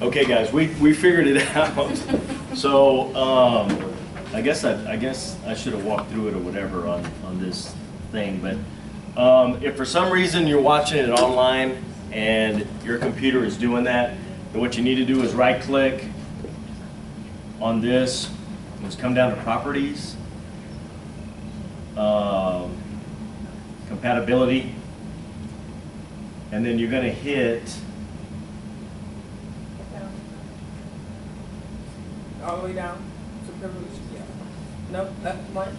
Okay, guys, we figured it out. So I guess I should have walked through it or whatever on this thing. But if for some reason you're watching it online and your computer is doing that, then what you need to do is right-click on this. Let's come down to Properties, Compatibility, and then you're going to hit. All the way down to privilege. Yeah. No, that's one.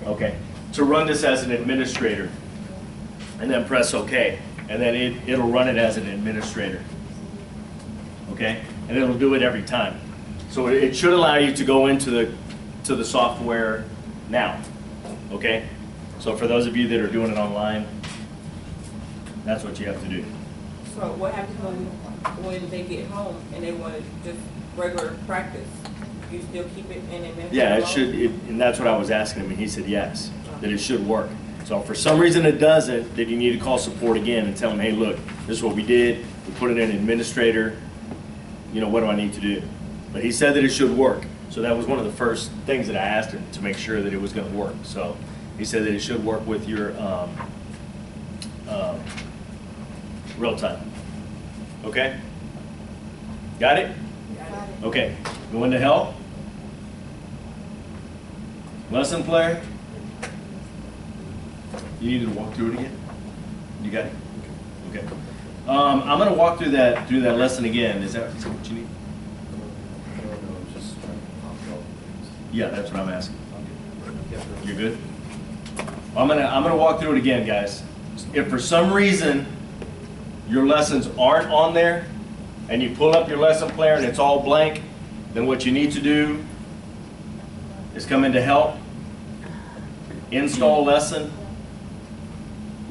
Okay. To run this as an administrator, and then press OK, and then it'll run it as an administrator. Okay, and it'll do it every time. So it should allow you to go into the software now. Okay. So for those of you that are doing it online, that's what you have to do. So what happens when they get home and they want to just regular practice? You still keep it in administrative? Yeah, it should, and that's what I was asking him, and he said yes, that it should work. So if for some reason it doesn't, then you need to call support again and tell them, hey, look, this is what we did. We put it in administrator. You know, what do I need to do? But he said that it should work. So that was one of the first things that I asked him to make sure that it was going to work. So he said that it should work with your real time. Okay? Got it? Got it. Okay. Go into help. Lesson player. You needed to walk through it again? You got it? Okay. I'm going to walk through that lesson again. Is that what you need? Yeah, that's what I'm asking. You're good? I'm gonna walk through it again, guys. If for some reason your lessons aren't on there and you pull up your lesson player and it's all blank, then what you need to do is come into help, install lesson,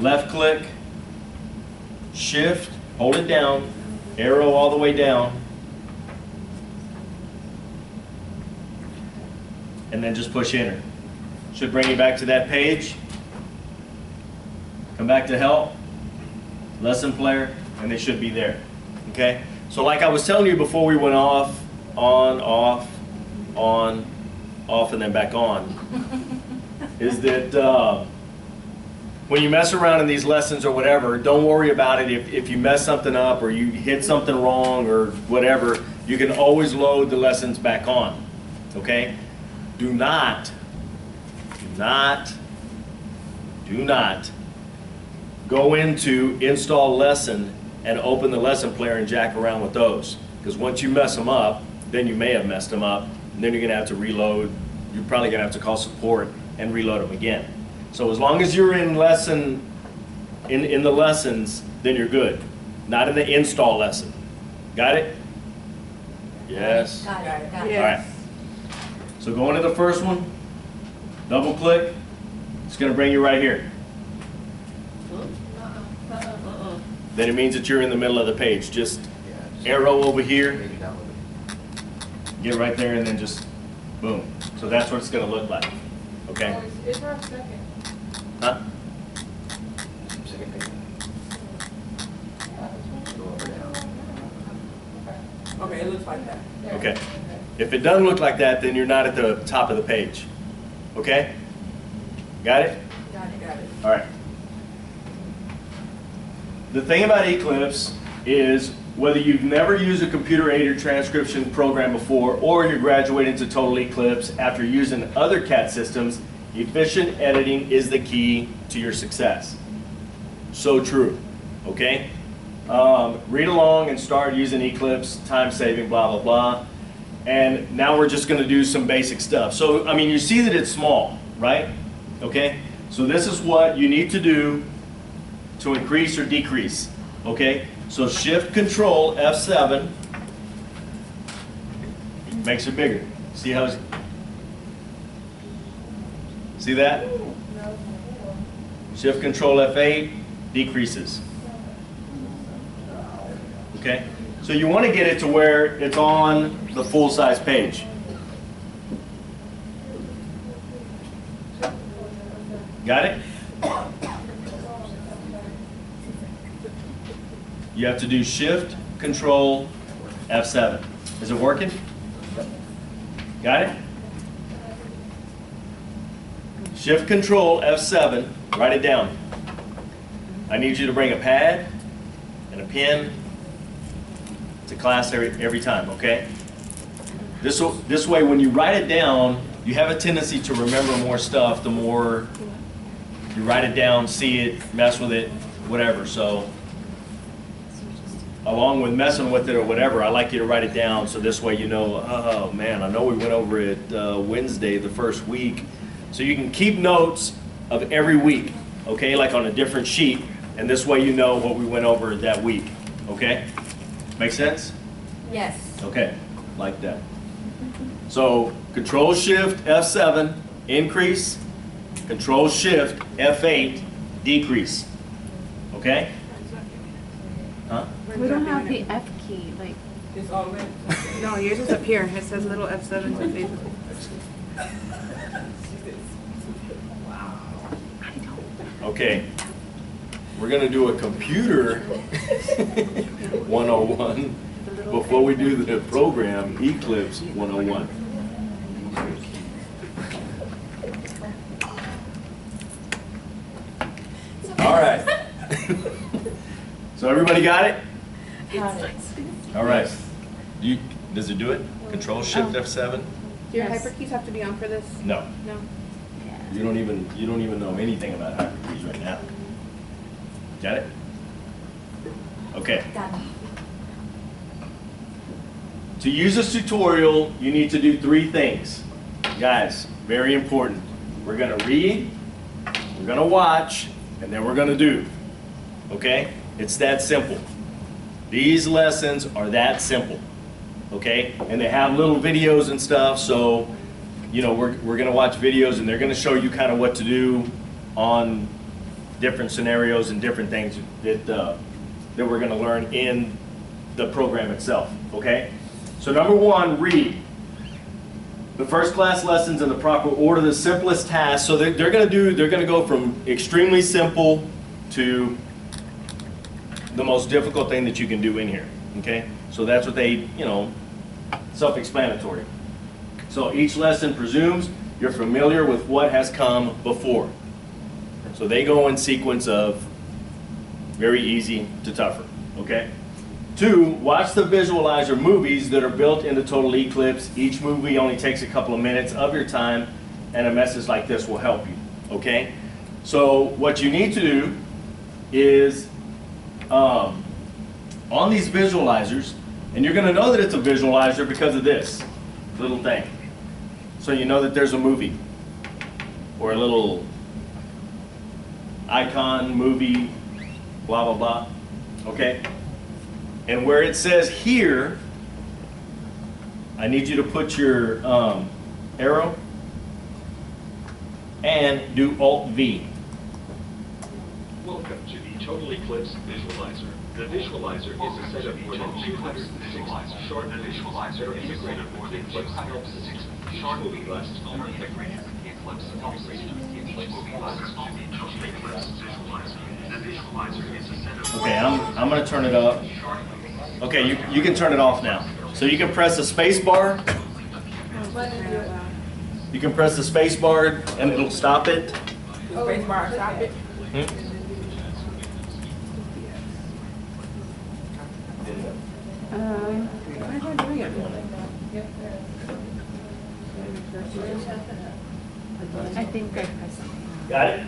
left click, shift, hold it down, arrow all the way down, and then just push enter. Should bring you back to that page. Come back to help, lesson player, and they should be there. Okay? So like I was telling you before we went off, on, off, on, off, and then back on, is that when you mess around in these lessons or whatever, don't worry about it. If you mess something up or you hit something wrong or whatever, you can always load the lessons back on. Okay? Do not go into install lesson and open the lesson player and jack around with those. Because once you mess them up, then you may have messed them up, and then you're gonna have to reload. You're probably gonna have to call support and reload them again. So as long as you're in lesson, in the lessons, then you're good. Not in the install lesson. Got it? Yes. Got it. Got it. All right. So go into the first one, double click, it's going to bring you right here. Then it means that you're in the middle of the page. Just arrow over here, get right there, and then just boom. So that's what it's going to look like. Okay? It's our second. Huh? Okay, it looks like that. Okay. If it doesn't look like that, then you're not at the top of the page. Okay? Got it? Got it. Got it. All right. The thing about Eclipse is whether you've never used a computer-aided transcription program before or you're graduating to Total Eclipse after using other CAT systems, efficient editing is the key to your success. So true. Okay? Read along and start using Eclipse, time-saving, blah, blah, blah. And now we're just going to do some basic stuff. So, I mean, you see that it's small, right? Okay? So this is what you need to do to increase or decrease. Okay? So Shift Control F7 makes it bigger. See how it's... See that? Shift Control F8 decreases. Okay? So you want to get it to where it's on the full-size page. Got it? You have to do Shift, Control, F7. Is it working? Got it? Shift Control F7, write it down. I need you to bring a pad and a pen to class every time, okay? This way, when you write it down, you have a tendency to remember more stuff the more you write it down, see it, mess with it, whatever. So, along with messing with it or whatever, I like you to write it down so this way you know, oh man, I know we went over it Wednesday, the first week. So you can keep notes of every week, okay, like on a different sheet, and this way you know what we went over that week, okay? Make sense? Yes. Okay, like that. So Control Shift F7, increase, Control Shift F8, decrease, okay? Huh? We don't have the F key, like. It's already. No, yours is up here. It says little F7 to Facebook. Okay, we're gonna do a computer 101 before we do the program Eclipse 101. All right. So everybody got it? All right. Does it do it? Control Shift F7? Do your hyperkeys have to be on for this? No. No. You don't even know anything about hyperkeys right now. Got it? Okay. Got it. To use this tutorial, you need to do 3 things. Guys, very important. We're gonna read, we're gonna watch, and then we're gonna do. Okay? It's that simple. These lessons are that simple. Okay? And they have little videos and stuff, so you know, we're going to watch videos and they're going to show you kind of what to do on different scenarios and different things that we're going to learn in the program itself, okay? So number 1, read. The first class lessons in the proper order, the simplest task. So they're going to go from extremely simple to the most difficult thing that you can do in here, okay? So that's what they, you know, self-explanatory. So each lesson presumes you're familiar with what has come before. So they go in sequence of very easy to tougher, okay? 2, watch the visualizer movies that are built into Total Eclipse. Each movie only takes a couple of minutes of your time, and a message like this will help you, okay? So what you need to do is, on these visualizers, and you're gonna know that it's a visualizer because of this little thing. So you know that there's a movie or a little icon, movie, blah, blah, blah, okay? And where it says here, I need you to put your arrow and do Alt-V. Welcome to the Total Eclipse Visualizer. The visualizer is a set of more than 206 short visualizers that are integrated with the Eclipse help system. Short movie lasts only integrated with the Eclipse help system. Each movie lasts only Total Eclipse Visualizer. The visualizer is a set of... Okay, I'm going to turn it up. Okay, you can turn it off now. So you can press the space bar. You can press the space bar and it'll stop it. The space bar, stop it. Why is that doing it? I think I pressed something. Got it?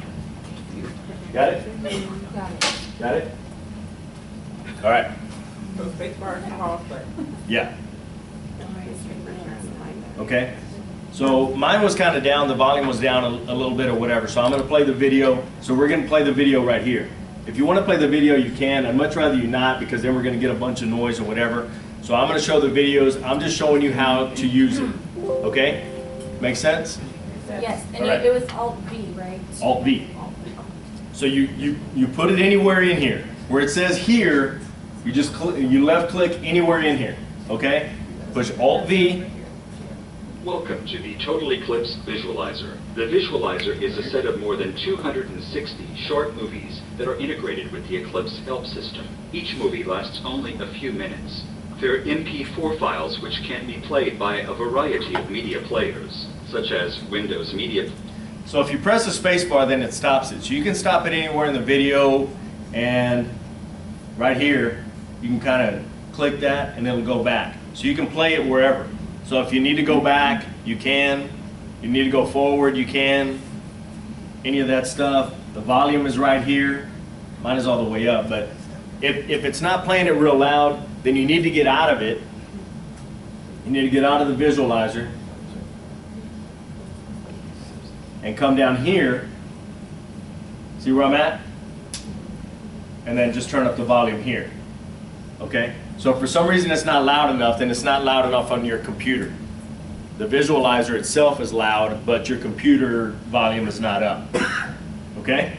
Got it? Got it? All right. So space bar is pause button. Yeah. Okay. So mine was kind of down, the volume was down a little bit or whatever, so I'm going to play the video. So we're going to play the video right here. If you want to play the video, you can. I'd much rather you not, because then we're going to get a bunch of noise or whatever. So I'm going to show the videos. I'm just showing you how to use it. Okay? Make sense? Yes, and All right. it was Alt-V, right? Alt-V. So you put it anywhere in here. Where it says here, you just you left click anywhere in here. Okay? Push Alt-V. Welcome to the Total Eclipse Visualizer. The visualizer is a set of more than 260 short movies that are integrated with the Eclipse help system. Each movie lasts only a few minutes. They're MP4 files which can be played by a variety of media players, such as Windows Media. So if you press the space bar, then it stops it. So you can stop it anywhere in the video, and right here, you can kind of click that and it'll go back. So you can play it wherever. So if you need to go back, you can. You need to go forward, you can. Any of that stuff. The volume is right here. Mine is all the way up, but if it's not playing it real loud, then you need to get out of it. You need to get out of the visualizer and come down here. See where I'm at? And then just turn up the volume here. Okay? So if for some reason it's not loud enough, then it's not loud enough on your computer. The visualizer itself is loud, but your computer volume is not up. Okay?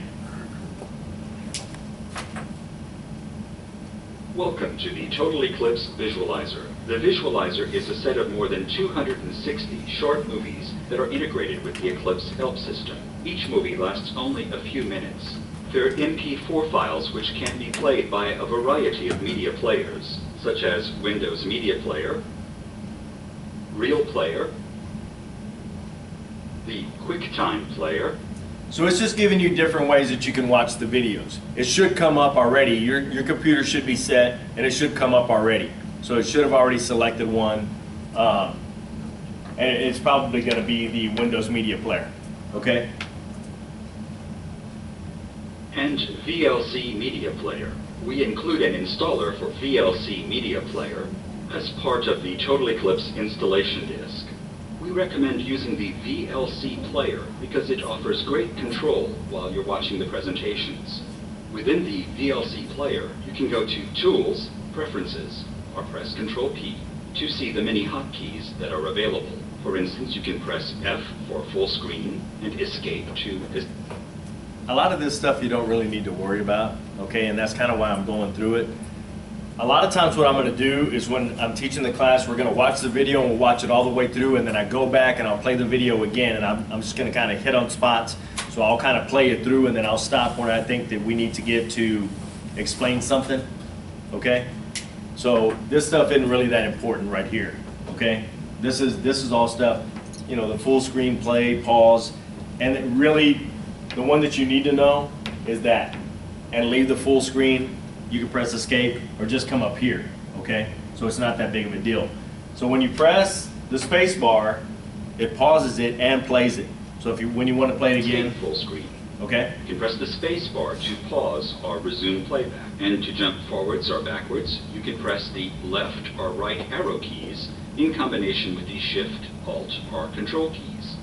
Welcome to the Total Eclipse Visualizer. The visualizer is a set of more than 260 short movies that are integrated with the Eclipse help system. Each movie lasts only a few minutes. They're MP4 files which can be played by a variety of media players, such as Windows Media Player, Real Player, the QuickTime Player. So it's just giving you different ways that you can watch the videos. It should come up already. Your computer should be set, and it should come up already. So it should have already selected one. And it's probably going to be the Windows Media Player. Okay? And VLC Media Player. We include an installer for VLC Media Player as part of the Total Eclipse installation disk. We recommend using the VLC player because it offers great control while you're watching the presentations. Within the VLC player, you can go to Tools, Preferences, or press Control P to see the many hotkeys that are available. For instance, you can press F for full screen and Escape to... A lot of this stuff you don't really need to worry about, okay? And that's kind of why I'm going through it. A lot of times what I'm going to do is when I'm teaching the class, we're going to watch the video and we'll watch it all the way through, and then I go back and I'll play the video again, and I'm just going to kind of hit on spots. So I'll kind of play it through, and then I'll stop when I think that we need to get to explain something, okay? So this stuff isn't really that important right here, okay? This is all stuff, you know, the full screen play, pause, and really the one that you need to know is that, and leave the full screen. You can press escape or just come up here, okay? So it's not that big of a deal. So when you press the space bar, it pauses it and plays it. So if when you want to play it again, full screen. Okay? You can press the space bar to pause or resume playback. And to jump forwards or backwards, you can press the left or right arrow keys in combination with the Shift, Alt, or Control keys.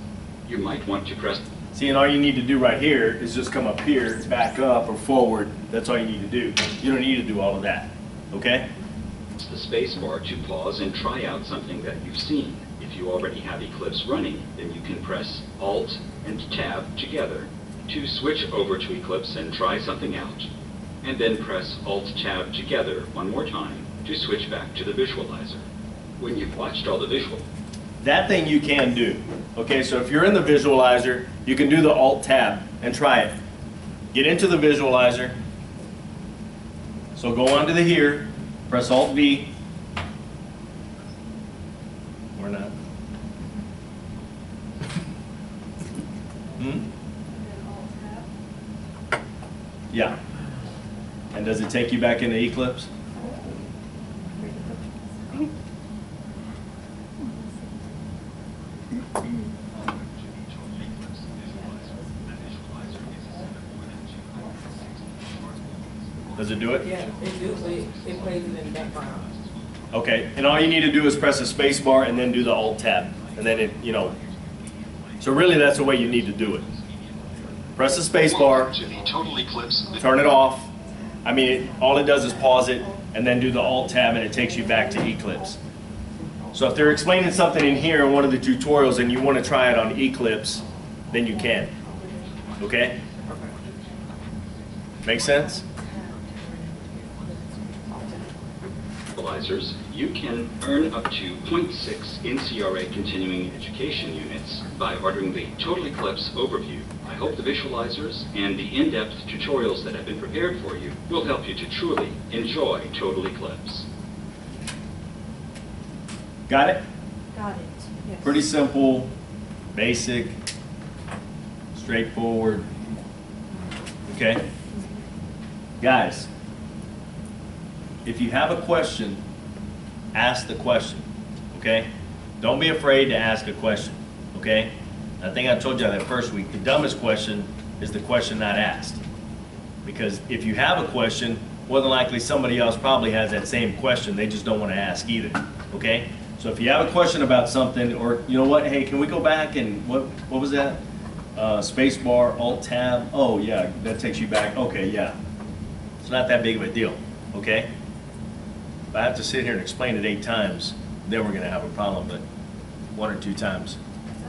You might want to press... See, and all you need to do right here is just come up here, back up or forward. That's all you need to do. You don't need to do all of that, okay? The space bar to pause and try out something that you've seen. If you already have Eclipse running, then you can press Alt and Tab together to switch over to Eclipse and try something out. And then press Alt Tab together one more time to switch back to the visualizer. When you've watched all the visual, that thing you can do. Okay, so if you're in the visualizer, you can do the Alt Tab and try it. Get into the visualizer. So go onto the here, press Alt V. Or not. Yeah. And does it take you back into Eclipse? Does it do it? Yeah, it do, but it plays it in the background. Okay, and all you need to do is press the space bar and then do the Alt Tab. And then it, you know, so really that's the way you need to do it. Press the space bar, turn it off. I mean, all it does is pause it and then do the Alt Tab and it takes you back to Eclipse. So if they're explaining something in here in one of the tutorials and you want to try it on Eclipse, then you can. Okay? Make sense? You can earn up to 0.6 NCRA continuing education units by ordering the Total Eclipse overview. I hope the visualizers and the in-depth tutorials that have been prepared for you will help you to truly enjoy Total Eclipse. Got it? Got it. Yes. Pretty simple, basic, straightforward. Okay? Guys, if you have a question, ask the question. Okay? Don't be afraid to ask a question. Okay? I think I told you that first week. The dumbest question is the question not asked. Because if you have a question, more than likely somebody else probably has that same question. They just don't want to ask either. Okay? So if you have a question about something, or you know what, hey, can we go back and what was that? Space bar, alt tab. Oh yeah, that takes you back. Okay, yeah. It's not that big of a deal. Okay? If I have to sit here and explain it 8 times, then we're gonna have a problem. But 1 or 2 times.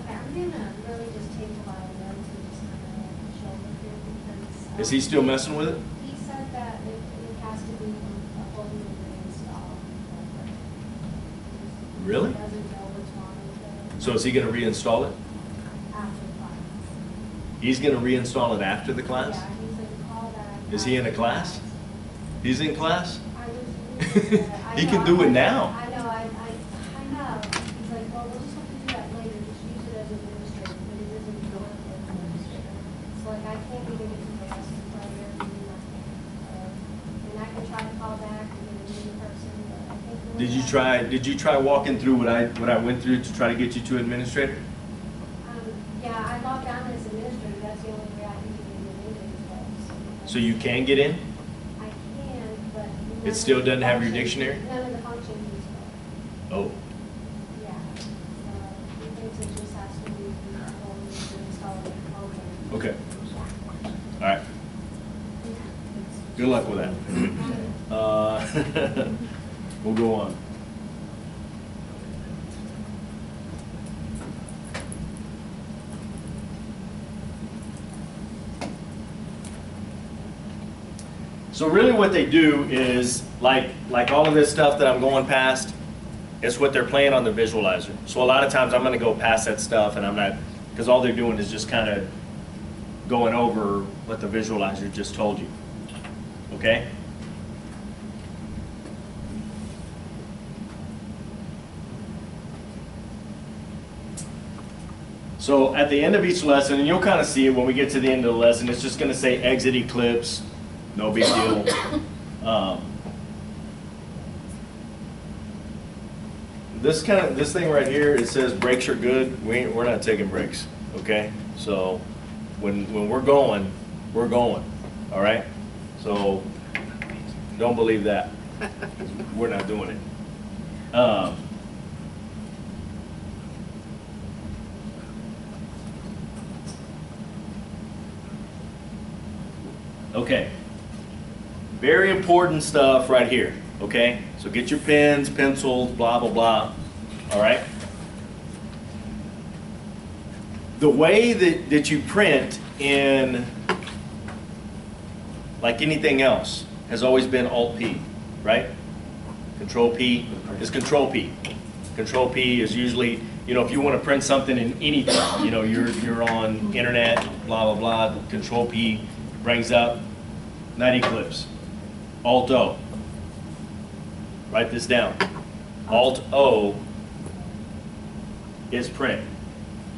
Okay, I'm gonna really just take a lot of notes and just kind of show it here because. Is he still messing with it? He said that it has to be a whole new reinstall. Really? He doesn't know what's wrong with it So is he gonna reinstall it? after the class. He's gonna reinstall it after the class? Yeah, he said to call back. Is he in a after class? class. He's in class? I was. I He know, can do it I- now. I know, I know. He's like, well, we'll just have to do that later, just use it as administrator, but it isn't going as administrator. It's like, I can't even get to the lesson player and do nothing. And I can try to call back and get a new person, but I think. Did you try walking through what I went through to try to get you to administrator? Yeah, I logged on as administrator, that's the only way I can get into it. So you can get in? I can, but. none It of still the doesn't have your functions- dictionary? None of the functions is there. Oh, Yeah, he thinks it just has to be the whole install the program. okay. All right. Good luck with that. We'll go on. So really what they do is, like all of this stuff that I'm going past, it's what they're playing on the visualizer. So a lot of times I'm going to go past that stuff and I'm not, because all they're doing is just kind of going over what the visualizer just told you. Okay? So at the end of each lesson, and you'll kind of see it when we get to the end of the lesson, it's just going to say exit Eclipse, no big deal. This thing right here, it says brakes are good. We're not taking breaks, okay? So when we're going, all right? So don't believe that. We're not doing it. Okay, very important stuff right here, okay? So get your pens, pencils, blah, blah, blah, all right? The way that you print in, like anything else, has always been Alt-P, right? Control-P is Control-P. Control-P is usually, you know, if you want to print something in anything, you know, you're on internet, blah, blah, blah, Control-P brings up, not Eclipse. Alt-O. Write this down. Alt-O is print,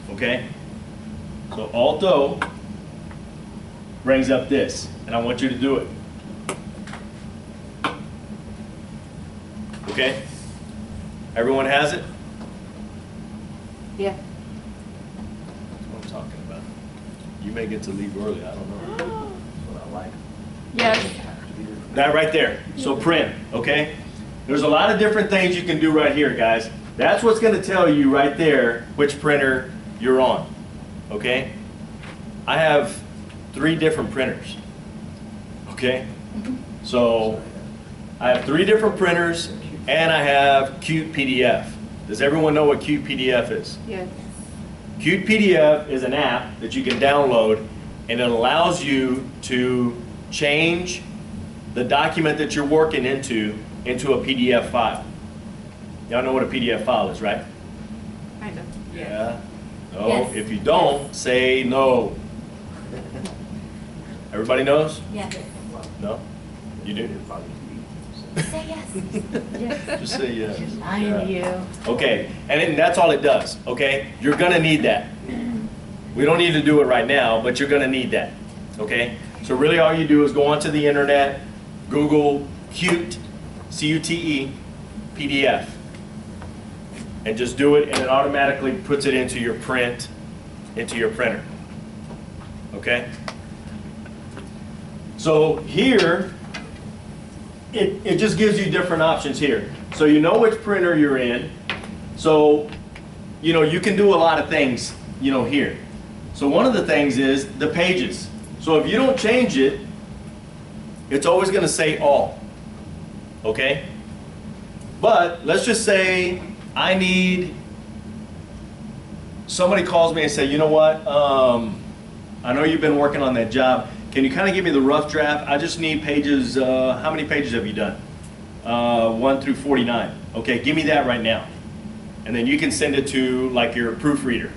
okay? So Alt-O brings up this, and I want you to do it. Okay? Everyone has it? Yeah. That's what I'm talking about. You may get to leave early, I don't know. That's what I like. Yes. That right there. So print, okay? There's a lot of different things you can do right here, guys. That's what's going to tell you right there which printer you're on, okay? I have 3 different printers, okay? So I have 3 different printers, and I have Qt PDF. Does everyone know what Qt PDF is? Yes. Qt PDF is an app that you can download, and it allows you to change the document that you're working into a PDF file. Y'all know what a PDF file is, right? Kind of. Yeah. No. Yes. If you don't, say no. Everybody knows? Yes. No? You do? Say yes. Just say yes. I Yeah. you. Okay, and then that's all it does, okay? You're gonna need that. We don't need to do it right now, but you're gonna need that, okay? So really all you do is go onto the internet, Google CUTE, C-U-T-E, PDF, and just do it, and it automatically puts it into your printer, okay? So here, it just gives you different options here. So you know which printer you're in. So, you know, you can do a lot of things, you know, here. So one of the things is the pages. So if you don't change it, it's always going to say all, okay? But let's just say somebody calls me and say, you know what, I know you've been working on that job. Can you kind of give me the rough draft? I just need pages, how many pages have you done? 1 through 49. Okay, give me that right now. And then you can send it to like your proofreader,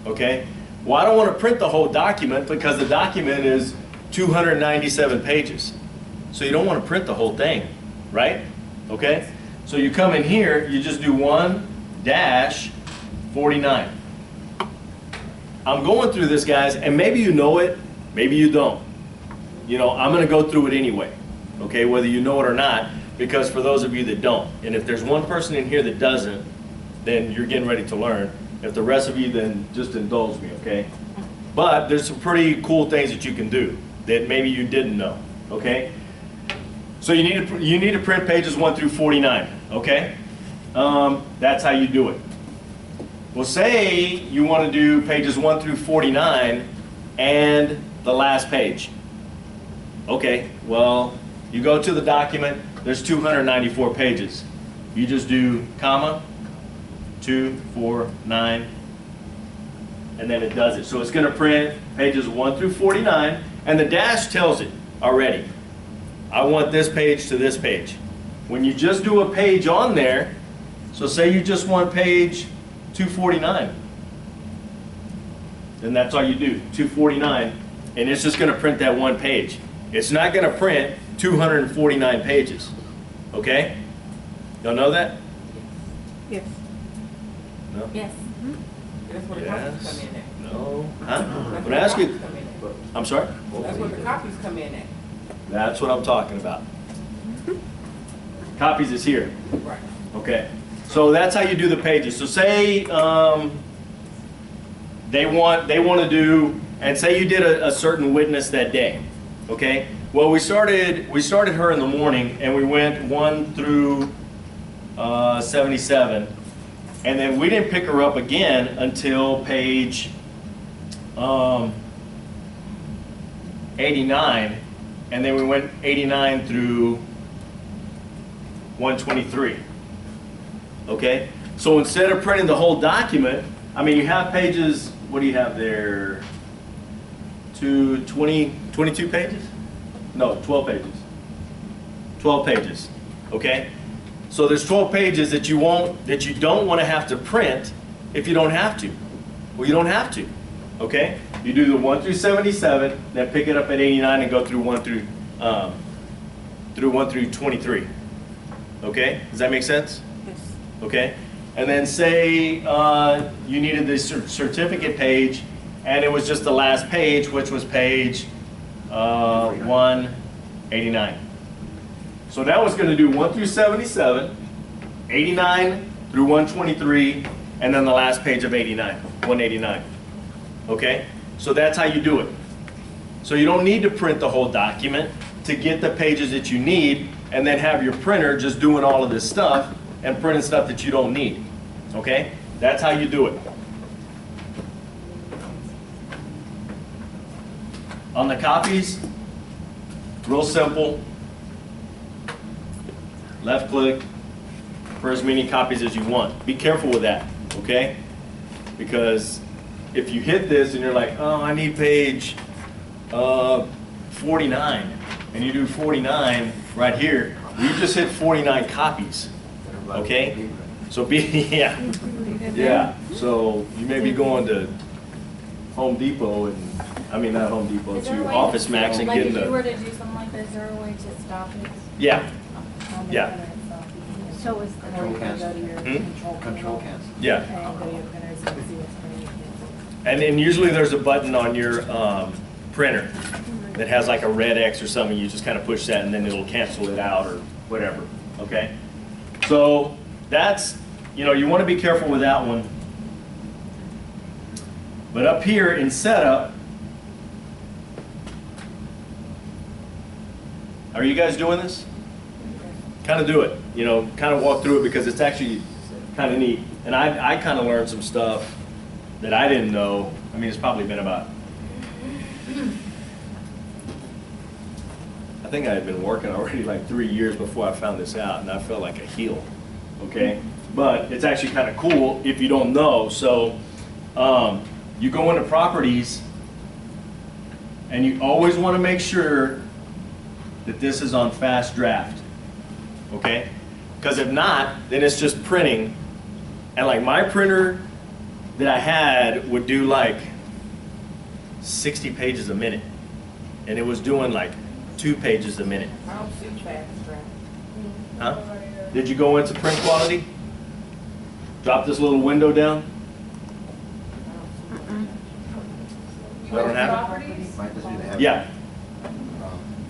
okay? Well, I don't want to print the whole document because the document is 297 pages. So you don't want to print the whole thing, right? Okay? So you come in here, you just do 1-49. I'm going through this, guys, and maybe you know it, maybe you don't. You know, I'm going to go through it anyway, okay, whether you know it or not, because for those of you that don't, and if there's one person in here that doesn't, then you're getting ready to learn. If the rest of you, then just indulge me, okay? But there's some pretty cool things that you can do that maybe you didn't know, okay? So you need to print pages 1 through 49, okay? That's how you do it. Well, say you want to do pages 1 through 49 and the last page. Okay, well, you go to the document, there's 294 pages. You just do comma, 2, 4, 9, and then it does it. So it's going to print pages 1 through 49, and the dash tells it already. I want this page to this page. When you just do a page on there, so say you just want page 249, then that's all you do, 249, and it's just going to print that one page. It's not going to print 249 pages, okay? Y'all know that? Yes. No? Yes. That's where the copies come in at. No? Huh? That's When where I ask the you, copies come in at. I'm sorry? That's where the copies come in at. That's what I'm talking about. Copies is here. Right. Okay. So that's how you do the pages. So say they want to do, and say you did a certain witness that day. Okay. Well, we started her in the morning, and we went 1 through 77, and then we didn't pick her up again until page 89, and then we went 89 through 123. Okay? So instead of printing the whole document, I mean, you have pages, what do you have there? 22 pages? No, 12 pages. 12 pages. Okay? So there's 12 pages that you don't want to have to print if you don't have to. Well, you don't have to. Okay? You do the 1 through 77, then pick it up at 89 and go through 1 through 23. Okay? Does that make sense? Yes. Okay? And then say you needed the certificate page, and it was just the last page, which was page 189. So now it's going to do 1 through 77, 89 through 123, and then the last page of 89, 189. Okay? So that's how you do it. So you don't need to print the whole document to get the pages that you need, and then have your printer just doing all of this stuff and printing stuff that you don't need. Okay? That's how you do it. On the copies, real simple. Left click for as many copies as you want. Be careful with that, okay? Because if you hit this and you're like, oh, I need page 49, and you do 49 right here, you just hit 49 copies, okay? So yeah. So you may be going to Home Depot and, I mean not Home Depot, Is there a to way Office to- Max and like getting if you were the, to do something like this, is there a way to stop it? yeah. on the Yeah. printer itself. You can So is Or Control you can go to your Hmm? Control cancel. Yeah. And go to your printers and see what's printing. And then usually there's a button on your printer that has like a red X or something. You just kind of push that and then it'll cancel it out or whatever, okay? So that's, you know, you want to be careful with that one. But up here in setup, are you guys doing this? Kind of do it, you know, kind of walk through it because it's actually kind of neat. And I kind of learned some stuff that I didn't know. I mean, it's probably been about, I think I had been working already like 3 years before I found this out, and I felt like a heel, okay? But it's actually kind of cool if you don't know. So you go into properties, and you always want to make sure that this is on fast draft, okay? Because if not, then it's just printing, and like my printer that I had would do like 60 pages a minute, and it was doing like 2 pages a minute. I don't see fast draft. Huh? Did you go into print quality? Drop this little window down? I don't have Properties? Might just need to have. Yeah.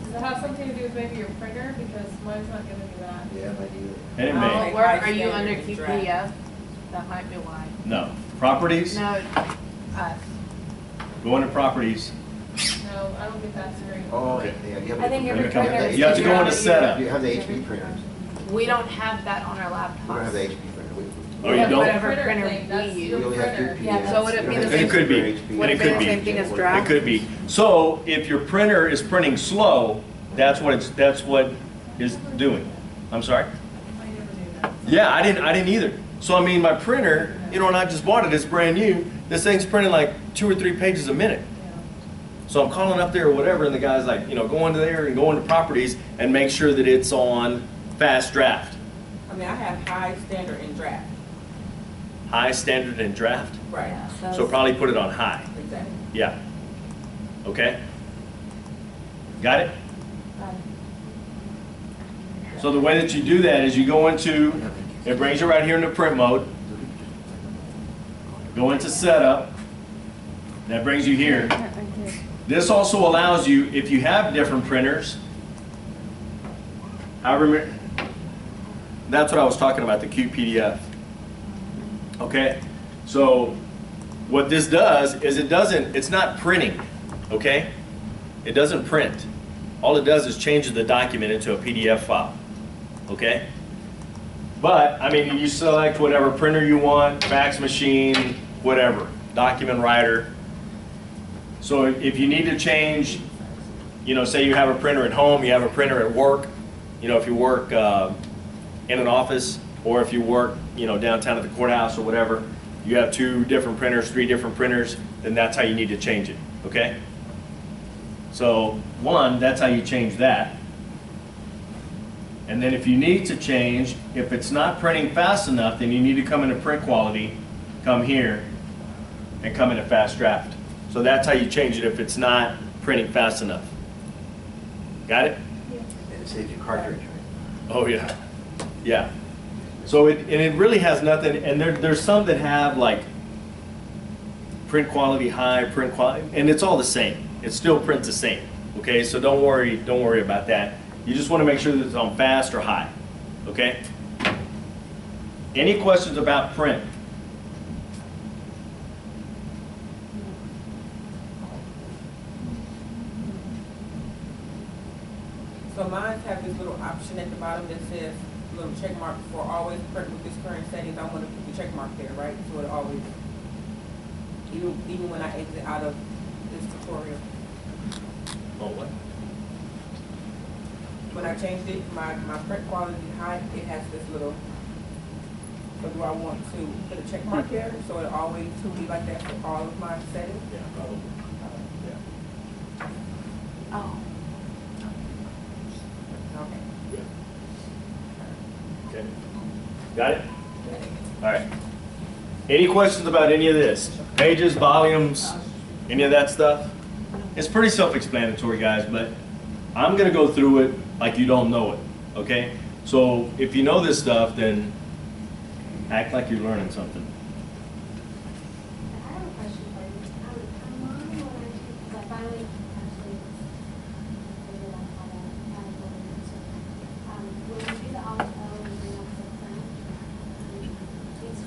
Does it have something to do with maybe your printer? Because mine's not giving me that. Yeah, might do And it Oh, may. where are you High under standard draft. QPF? That might be why. No. Properties? No, us. Go into properties. No, I don't get that screen. Oh, Okay. yeah, you have. I think every you have printer the- is You have to go into setup. You have the HP printers. We don't have that on our We don't have the laptops. HP printer. Oh, you Yeah, don't? whatever Printer printer thing, we that's use. your We only have two printer. PDFs. Yeah, so would it You be don't the have same- It could be. HP. But it could be. Same thing as It draft? could be. So if your printer is printing slow, that's what is doing. I'm sorry? I never knew that. Yeah, I didn't either. So I mean, my printer, you know, and I just bought it, it's brand new. This thing's printing like 2 or 3 pages a minute. So I'm calling up there or whatever, and the guy's like, you know, go into there and go into properties and make sure that it's on fast draft. I mean, I have high standard in draft. High standard and draft. Right. Yeah, So probably put it on high. Exactly. Yeah. Okay? Got it? So the way that you do that is you go into, it brings you right here into print mode. Go into setup. That brings you here. This also allows you, if you have different printers, that's what I was talking about, the QPDF. Okay? So what this does is it's not printing, okay? It doesn't print. All it does is changes the document into a PDF file, okay? But, I mean, you select whatever printer you want, fax machine, whatever, document writer. So if you need to change, you know, say you have a printer at home, you have a printer at work, you know, if you work in an office, or if you work, you know, downtown at the courthouse or whatever, you have 2 different printers, 3 different printers, then that's how you need to change it, okay? So, one, that's how you change that. And then if you need to change, if it's not printing fast enough, then you need to come into print quality, come here, and come into fast draft. So that's how you change it if it's not printing fast enough. Got it? And it saves you cartridge, right? Oh, yeah. Yeah. So it really has nothing, and there's some that have like print quality high, print quality, and it's all the same. It still prints the same. Okay, so don't worry about that. You just want to make sure that it's on fast or high. Okay? Any questions about print? So mine have this little option at the bottom that says, little check mark for always print with this current settings. I want to put the check mark there, right? So it always, even when I exit out of this tutorial. Oh, what? When I changed it, my print quality high, it has this little, so do I want to put a check mark there? So it always to be like that for all of my settings? Yeah, probably. Yeah. Oh. Okay. Okay. Got it? All right. Any questions about any of this? Pages, volumes, any of that stuff? It's pretty self-explanatory, guys, but I'm going to go through it like you don't know it, okay? So if you know this stuff, then act like you're learning something. I have a question for you. I'm on when because I finally actually figured out how to add one. So, when you do the auto and bring up the print, it's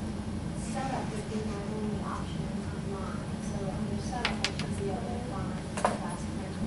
set up to be my only option online. So under setup, I should be able to find fast print.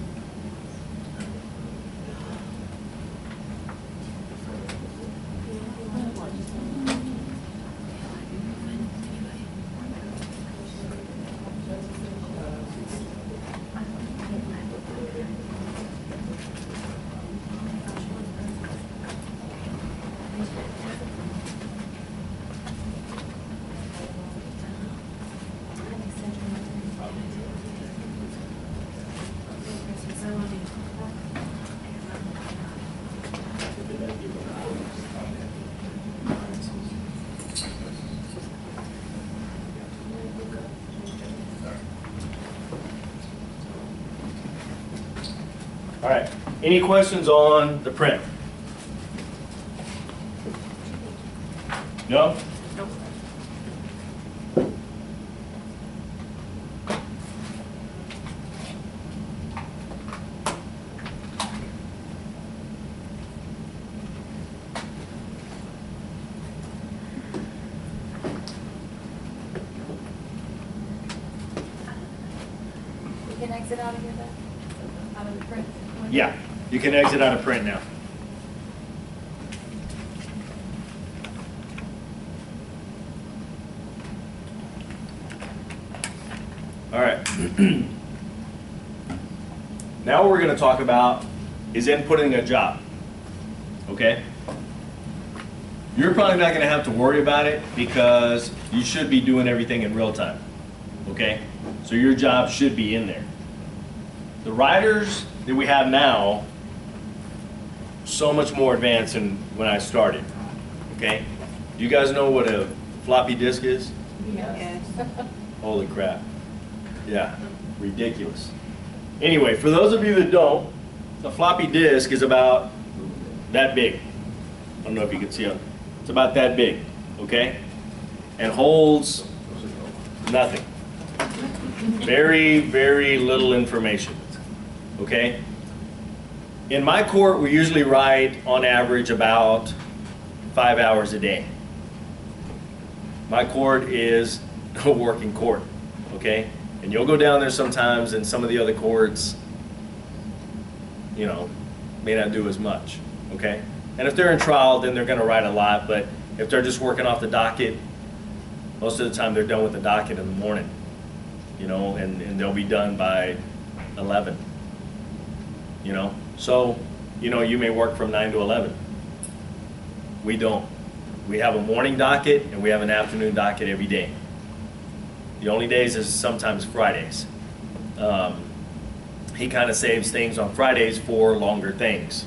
All right, any questions on the print? No? You can exit out of here then? Out of the print? window? Yeah, you can exit out of print now. All right. Now what we're going to talk about is inputting a job. Okay? You're probably not going to have to worry about it because you should be doing everything in real time. Okay? So your job should be in there. The riders that we have now, so much more advanced than when I started. Okay? Do you guys know what a floppy disk is? Yes. Holy crap. Yeah, ridiculous. Anyway, for those of you that don't, a floppy disk is about that big. I don't know if you can see it. It's about that big, okay? And holds nothing. Very, very little information, okay? In my court, we usually write, on average, about 5 hours a day. My court is a working court, okay? And you'll go down there sometimes, and some of the other courts, you know, may not do as much, okay? And if they're in trial, then they're gonna write a lot, but if they're just working off the docket, most of the time they're done with the docket in the morning, you know, and they'll be done by 11, you know? So, you know, you may work from 9 to 11. We don't. We have a morning docket and we have an afternoon docket every day. The only days is sometimes Fridays. He kind of saves things on Fridays for longer things.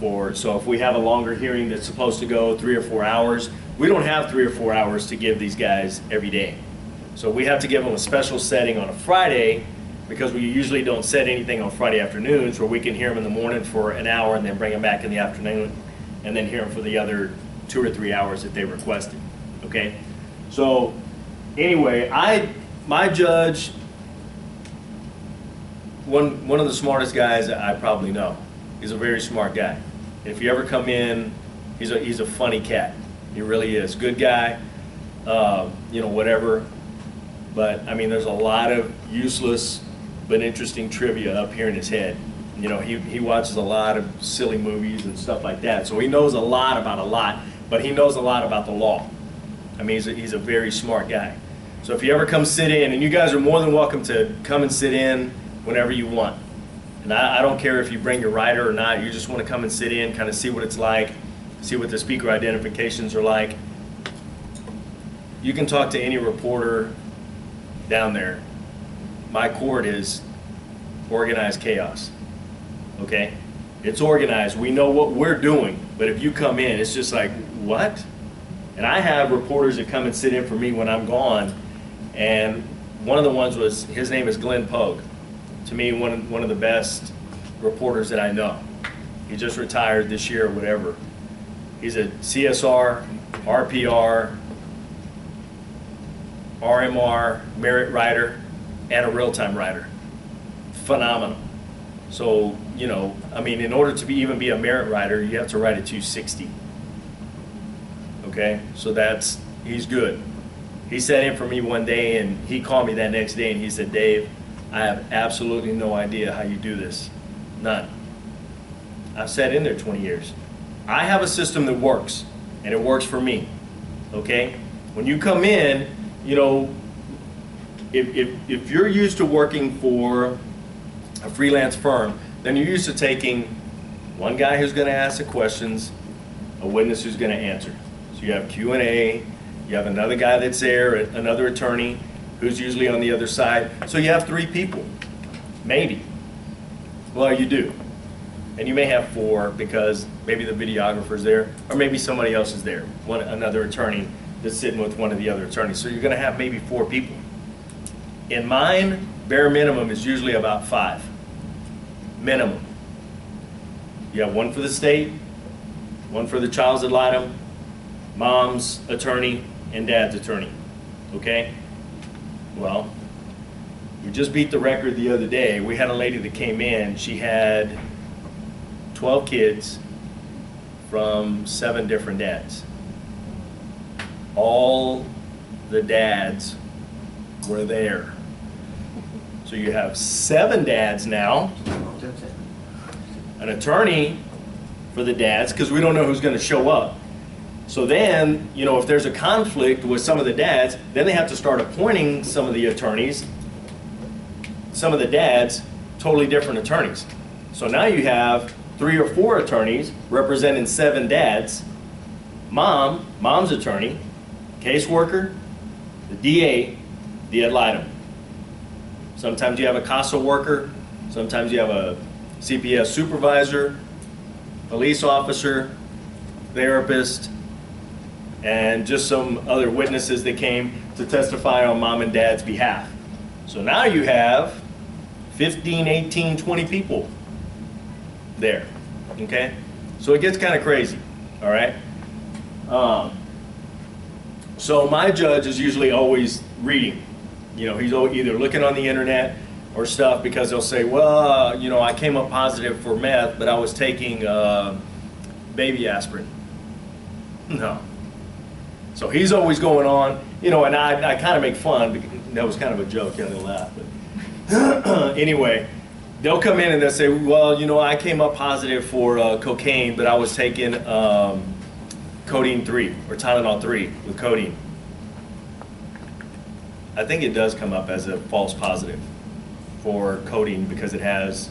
So if we have a longer hearing that's supposed to go 3 or 4 hours, we don't have 3 or 4 hours to give these guys every day. So we have to give them a special setting on a Friday because we usually don't set anything on Friday afternoons where we can hear them in the morning for an hour and then bring them back in the afternoon and then hear them for the other 2 or 3 hours that they requested, okay? So anyway, my judge, one of the smartest guys I probably know. He's a very smart guy. If you ever come in, he's a funny cat. He really is. Good guy, you know, whatever. But I mean, there's a lot of useless but interesting trivia up here in his head. You know, he watches a lot of silly movies and stuff like that. So he knows a lot about a lot, but he knows a lot about the law. I mean, he's a very smart guy. So if you ever come sit in, and you guys are more than welcome to come and sit in whenever you want. And I don't care if you bring your rider or not, you just want to come and sit in, kind of see what it's like, see what the speaker identifications are like. You can talk to any reporter down there. My court is organized chaos, okay? It's organized, we know what we're doing, but if you come in, it's just like, what? And I have reporters that come and sit in for me when I'm gone, and one of the ones was, his name is Glenn Pogue. To me, one of the best reporters that I know. He just retired this year or whatever. He's a CSR, RPR, RMR, merit writer, and a real-time writer. Phenomenal. So, you know, I mean, in order to even be a merit writer, you have to write a 260. Okay, so he's good. He sat in for me one day and he called me that next day and he said, Dave, I have absolutely no idea how you do this. None. I've sat in there 20 years. I have a system that works, and it works for me. Okay? When you come in, you know, if you're used to working for a freelance firm, then you're used to taking one guy who's going to ask the questions, a witness who's going to answer. So you have Q&A, you have another guy that's there, another attorney who's usually on the other side. So you have 3 people, maybe. Well, you do. And you may have 4 because maybe the videographer's there, or maybe somebody else is there, another attorney that's sitting with one of the other attorneys. So you're going to have maybe 4 people. In mine, bare minimum is usually about 5. Minimum. You have 1 for the state, 1 for the child's ad litem, mom's attorney, and dad's attorney. Okay? Well, we just beat the record the other day. We had a lady that came in. She had 12 kids from 7 different dads. All the dads were there. So you have 7 dads now, an attorney for the dads, because we don't know who's going to show up. So then, you know, if there's a conflict with some of the dads, then they have to start appointing some of the attorneys, some of the dads, totally different attorneys. So now you have 3 or 4 attorneys representing 7 dads, mom's attorney, caseworker, the DA, the ad litem. Sometimes you have a CASA worker, sometimes you have a CPS supervisor, police officer, therapist, and just some other witnesses that came to testify on mom and dad's behalf. So now you have 15, 18, 20 people there, okay? So it gets kind of crazy, all right? So my judge is usually always reading. You know, he's either looking on the internet or stuff, because they'll say, well, you know, I came up positive for meth, but I was taking baby aspirin. No. So he's always going on, you know, and I kind of make fun, because that was kind of a joke, yeah, they'll laugh. But anyway, they'll come in and they'll say, well, you know, I came up positive for cocaine, but I was taking codeine 3 or Tylenol 3 with codeine. I think it does come up as a false positive for codeine because it has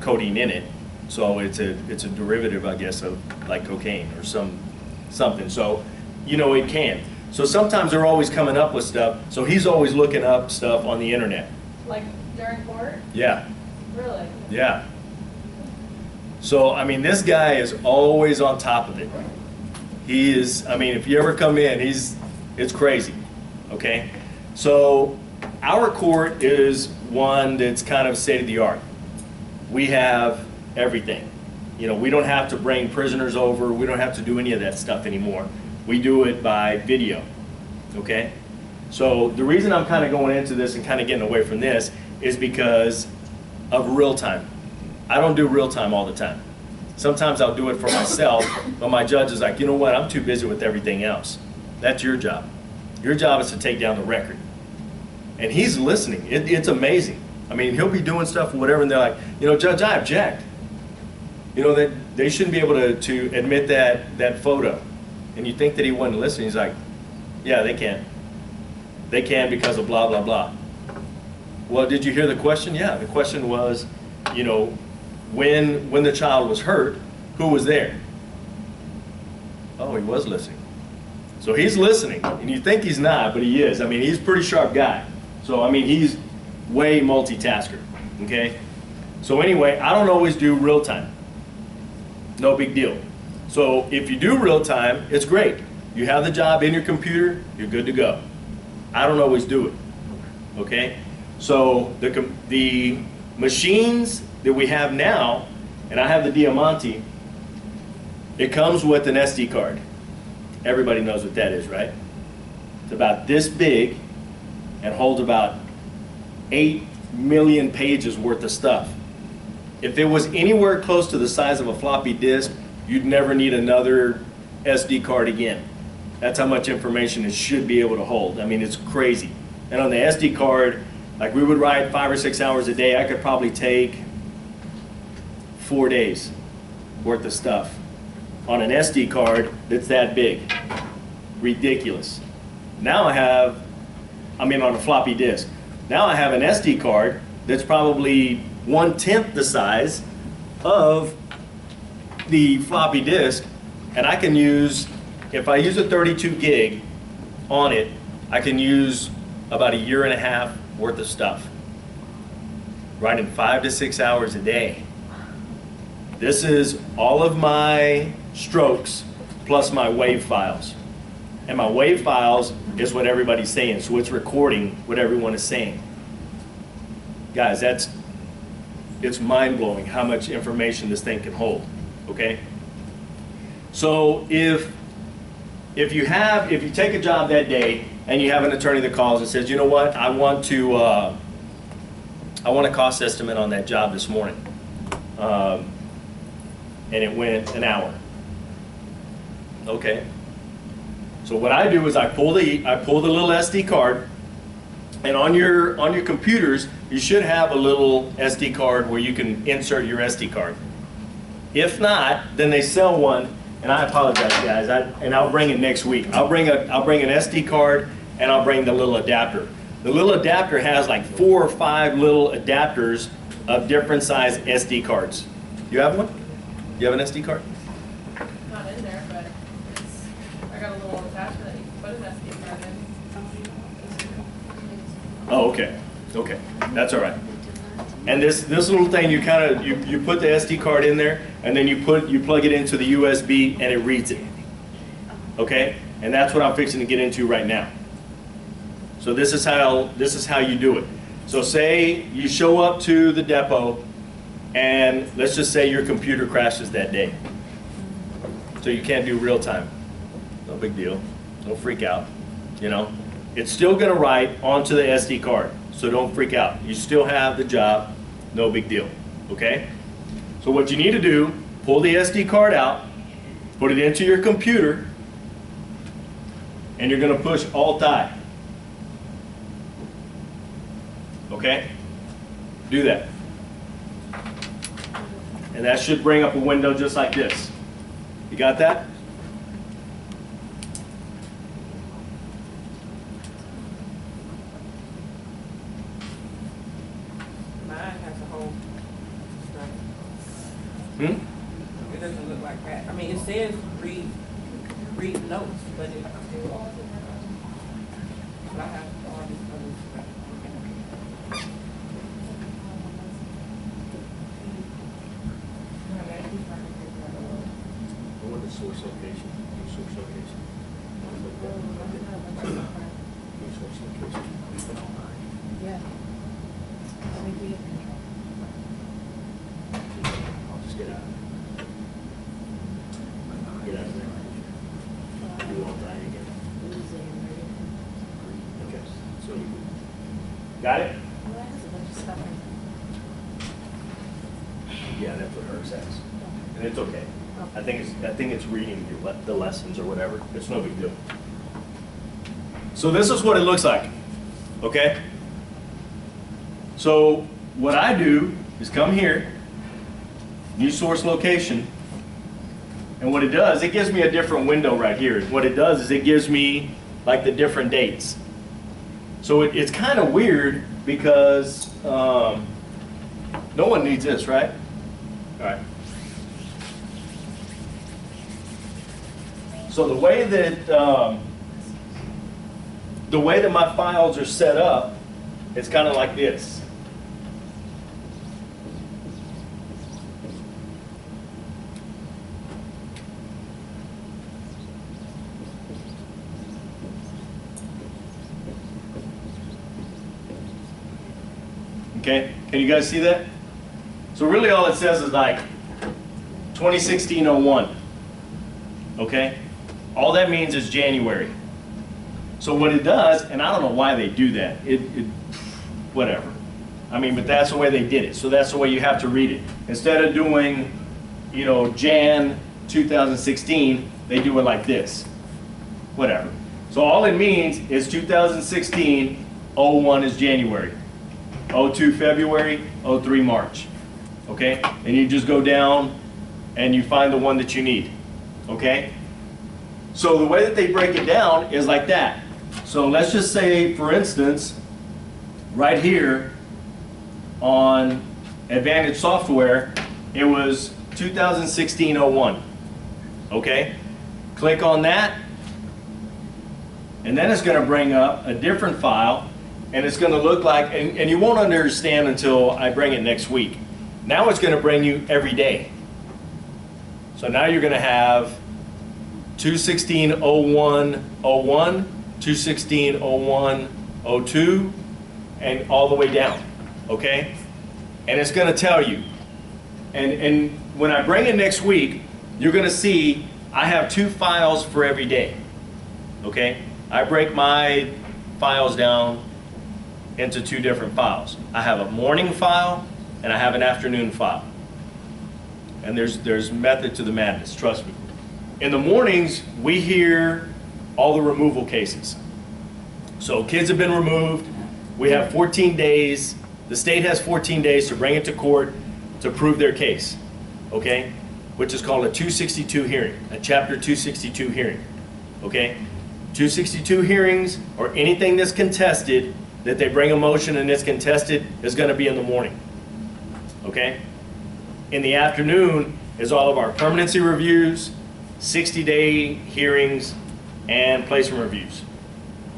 codeine in it. So it's a derivative, I guess, of like cocaine or something. So, you know, it can. So sometimes they're always coming up with stuff. So he's always looking up stuff on the internet. Like during court? Yeah. Really? Yeah. So, I mean, this guy is always on top of it. He is, I mean, if you ever come in, it's crazy, okay? So our court is one that's kind of state of the art. We have everything. You know, we don't have to bring prisoners over. We don't have to do any of that stuff anymore. We do it by video, okay? So the reason I'm kind of going into this and kind of getting away from this is because of real time. I don't do real time all the time. Sometimes I'll do it for myself, but my judge is like, you know what, I'm too busy with everything else. That's your job. Your job is to take down the record. And he's listening. It's amazing. I mean, he'll be doing stuff or whatever, and they're like, you know, Judge, I object. You know, that they shouldn't be able to admit that photo. And you think that he wasn't listening. He's like, yeah, they can. They can because of blah, blah, blah. Well, did you hear the question? Yeah, the question was, you know, when the child was hurt, who was there? Oh, he was listening. So he's listening, and you think he's not, but he is. I mean, he's a pretty sharp guy. So, I mean, he's way multitasker, okay? So anyway, I don't always do real time. No big deal. So if you do real time, it's great. You have the job in your computer, you're good to go. I don't always do it, okay? So the machines that we have now, and I have the Diamante, It comes with an SD card. Everybody knows what that is, right? It's about this big and holds about 8 million pages worth of stuff. If it was anywhere close to the size of a floppy disk, you'd never need another SD card again. That's how much information it should be able to hold. I mean, it's crazy. And on the SD card, like we would write 5 or 6 hours a day, I could probably take 4 days worth of stuff on an SD card that's that big. Ridiculous. Now on a floppy disk. Now I have an SD card that's probably 1/10 the size of the floppy disk, and I can use, if I use a 32 gig on it, I can use about 1.5 years worth of stuff. Writing 5 to 6 hours a day. This is all of my strokes plus my wave files. And my wave files is what everybody's saying, so it's recording what everyone is saying. Guys, it's mind-blowing how much information this thing can hold, okay? So if you take a job that day and you have an attorney that calls and says, you know what, I want a cost estimate on that job this morning, and it went an hour. Okay. So what I do is I pull the little SD card, and on your computers you should have a little SD card where you can insert your SD card. If not, then they sell one, and I apologize, guys, and I'll bring it next week. I'll bring an SD card, and I'll bring the little adapter. The little adapter has like 4 or 5 little adapters of different size SD cards. You have one? You have an SD card? Not in there, but I got a little attachment that you can put an SD card in. Oh, okay. Okay, that's all right. And this little thing, you put the SD card in there, and then you plug it into the USB, and it reads it. Okay, and that's what I'm fixing to get into right now. So this is how you do it. So say you show up to the depot, and let's just say your computer crashes that day. So you can't do real time. No big deal. Don't freak out. You know, it's still going to write onto the SD card. So don't freak out. You still have the job. No big deal. Okay? So what you need to do, pull the SD card out, put it into your computer, and you're going to push Alt-I. Okay? Do that. And that should bring up a window just like this. You got that? Mine has a whole string. It doesn't look like that. I mean, it says read notes, but it. But I have all these other stuff. I want the source location. Your source location. Your source location. Yeah. I think we have control. I'll just get out of there. Get out of there. You won't die again. Okay. So you got it? Well, that has a bunch of stuff in Yeah, that's what hers has. And it's okay. I think it's reading the lessons or whatever. It's no big deal. So this is what it looks like. Okay? So what I do is come here, new source location, and what it does, it gives me a different window right here. What it does is it gives me like the different dates. So it's kind of weird because no one needs this, right? All right. So the way that my files are set up, it's kind of like this. Okay, can you guys see that? So really all it says is like 2016-01. okay? All that means is January. So what it does, and I don't know why they do that, whatever. I mean, but that's the way they did it. So that's the way you have to read it. Instead of doing, you know, Jan 2016, they do it like this. Whatever. So all it means is 2016, 01 is January, 02 February, 03 March. Okay? And you just go down and you find the one that you need. Okay? So the way that they break it down is like that. So let's just say, for instance, right here on Advantage Software, it was 2016-01. Okay? Click on that, and then it's going to bring up a different file, and it's going to look like, and you won't understand until I bring it next week. Now it's going to bring you every day. So now you're going to have 216-01-01, 216-01-02, and all the way down, okay? And it's going to tell you. And when I bring it next week, you're going to see I have 2 files for every day, okay? I break my files down into 2 different files. I have a morning file and I have an afternoon file. And there's method to the madness, trust me. In the mornings, we hear all the removal cases. So kids have been removed. We have 14 days. The state has 14 days to bring it to court to prove their case, okay? Which is called a 262 hearing, a Chapter 262 hearing, okay? 262 hearings, or anything that's contested, that they bring a motion and it's contested, is going to be in the morning, okay? In the afternoon is all of our permanency reviews, 60-day hearings, and placement reviews.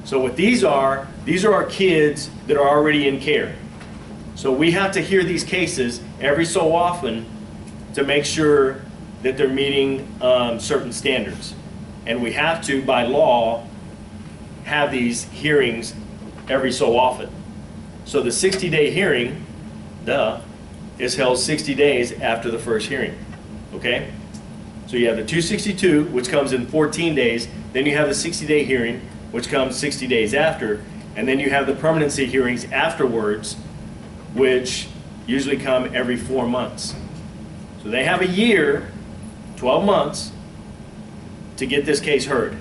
So what these are our kids that are already in care. So we have to hear these cases every so often to make sure that they're meeting certain standards. And we have to, by law, have these hearings every so often. So the 60-day hearing, is held 60 days after the first hearing, okay? So you have the 262, which comes in 14 days, then you have the 60-day hearing, which comes 60 days after, and then you have the permanency hearings afterwards, which usually come every 4 months. So they have a year, 12 months, to get this case heard.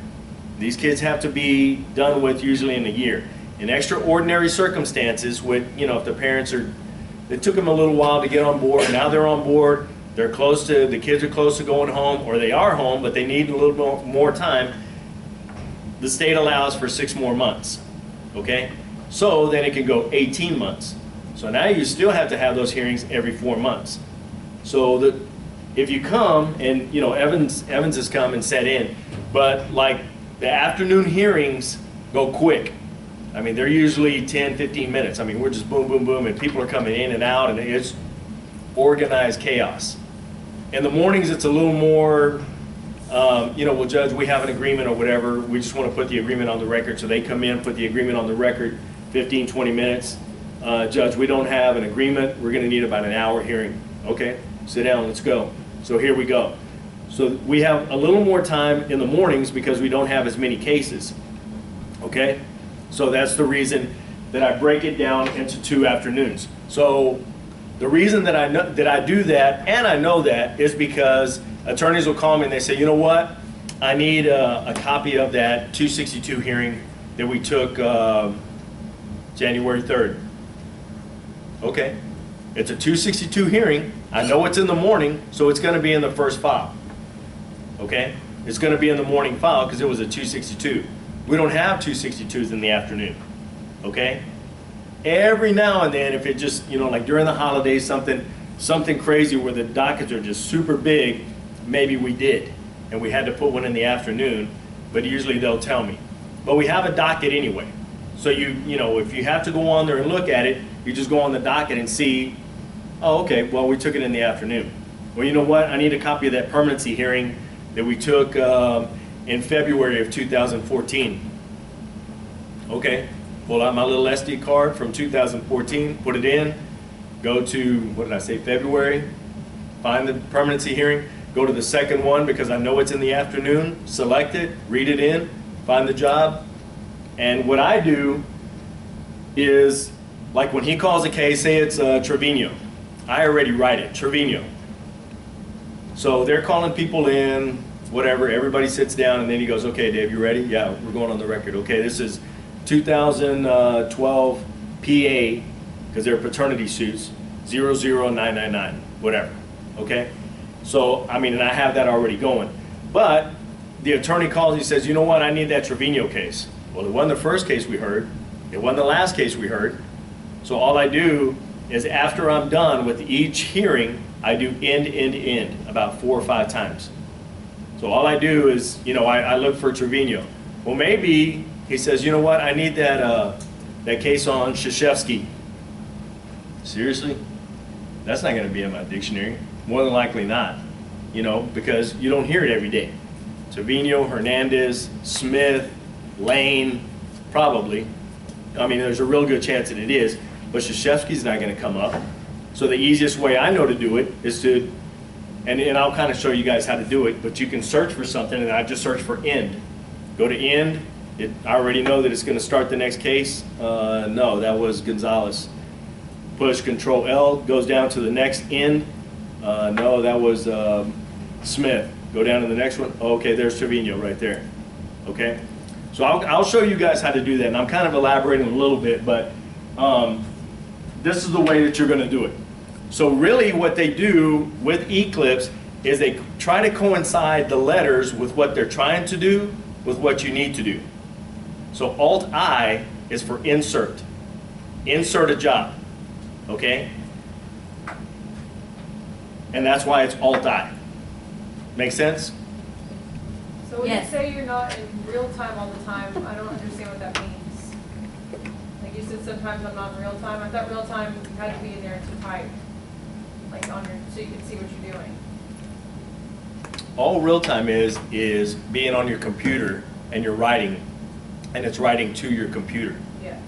These kids have to be done with usually in a year. In extraordinary circumstances, with, you know, if the parents are, it took them a little while to get on board, now they're on board, they're close to, the kids are close to going home, or they are home, but they need a little more time, the state allows for 6 more months, okay? So then it can go 18 months. So now you still have to have those hearings every 4 months. So if you come, and you know, Evans has come and sat in, but like the afternoon hearings go quick. I mean, they're usually 10, 15 minutes. I mean, we're just boom, boom, boom, and people are coming in and out, and it's organized chaos. In the mornings, it's a little more, you know, well, Judge, we have an agreement or whatever. We just want to put the agreement on the record. So they come in, put the agreement on the record, 15, 20 minutes. Judge, we don't have an agreement. We're going to need about an hour hearing. Okay, sit down, let's go. So here we go. So we have a little more time in the mornings because we don't have as many cases. Okay? So that's the reason that I break it down into 2 afternoons. So the reason that I do that, and I know that, is because attorneys will call me and they say, you know what, I need a copy of that 262 hearing that we took January 3rd. Okay, it's a 262 hearing. I know it's in the morning, so it's going to be in the first file. Okay, it's going to be in the morning file because it was a 262. We don't have 262s in the afternoon. Okay, every now and then, if it just, you know, like during the holidays, something crazy where the dockets are just super big, maybe we did, and we had to put one in the afternoon, but usually they'll tell me. But we have a docket anyway. So you know, if you have to go on there and look at it, you just go on the docket and see, oh, okay, well, we took it in the afternoon. Well, you know what? I need a copy of that permanency hearing that we took in February of 2014. Okay, pull out my little SD card from 2014, put it in, go to, what did I say, February, find the permanency hearing. go to the second one because I know it's in the afternoon, select it, read it in, find the job. And what I do is, like when he calls a case, say it's Trevino, I already write it, Trevino. So they're calling people in, whatever, everybody sits down, and then he goes, okay, Dave, you ready? Yeah, we're going on the record. Okay, this is 2012 PA, because they're paternity suits, 00999, whatever, okay? So, I mean, and I have that already going. But the attorney calls, he says, you know what, I need that Trevino case. Well, it wasn't the first case we heard. It wasn't the last case we heard. So all I do is after I'm done with each hearing, I do end, about 4 or 5 times. So all I do is, you know, I look for Trevino. Well, maybe he says, you know what, I need that, that case on Krzyzewski. Seriously? That's not going to be in my dictionary. More than likely not, you know, because you don't hear it every day. Trevino, Hernandez, Smith, Lane, probably. I mean, there's a real good chance that it is, but Krzyzewski's not going to come up. So the easiest way I know to do it is to, and I'll kind of show you guys how to do it, but you can search for something, and I just search for end. Go to end. I already know that it's going to start the next case. No, that was Gonzalez. Push Control L, goes down to the next end. No, that was Smith. Go down to the next one. Okay, there's Trevino right there. Okay, so I'll show you guys how to do that, and I'm kind of elaborating a little bit, but this is the way that you're going to do it. So really what they do with Eclipse is they try to coincide the letters with what they're trying to do with what you need to do. So Alt-I is for insert. Insert a job. Okay? And that's why it's Alt-I. Make sense? So when you Yes. say you're not in real time all the time, I don't understand what that means. Like you said, sometimes I'm not in real time. I thought real time had to be in there to type, like on your, so you can see what you're doing. All real time is being on your computer and you're writing, and it's writing to your computer. Yes.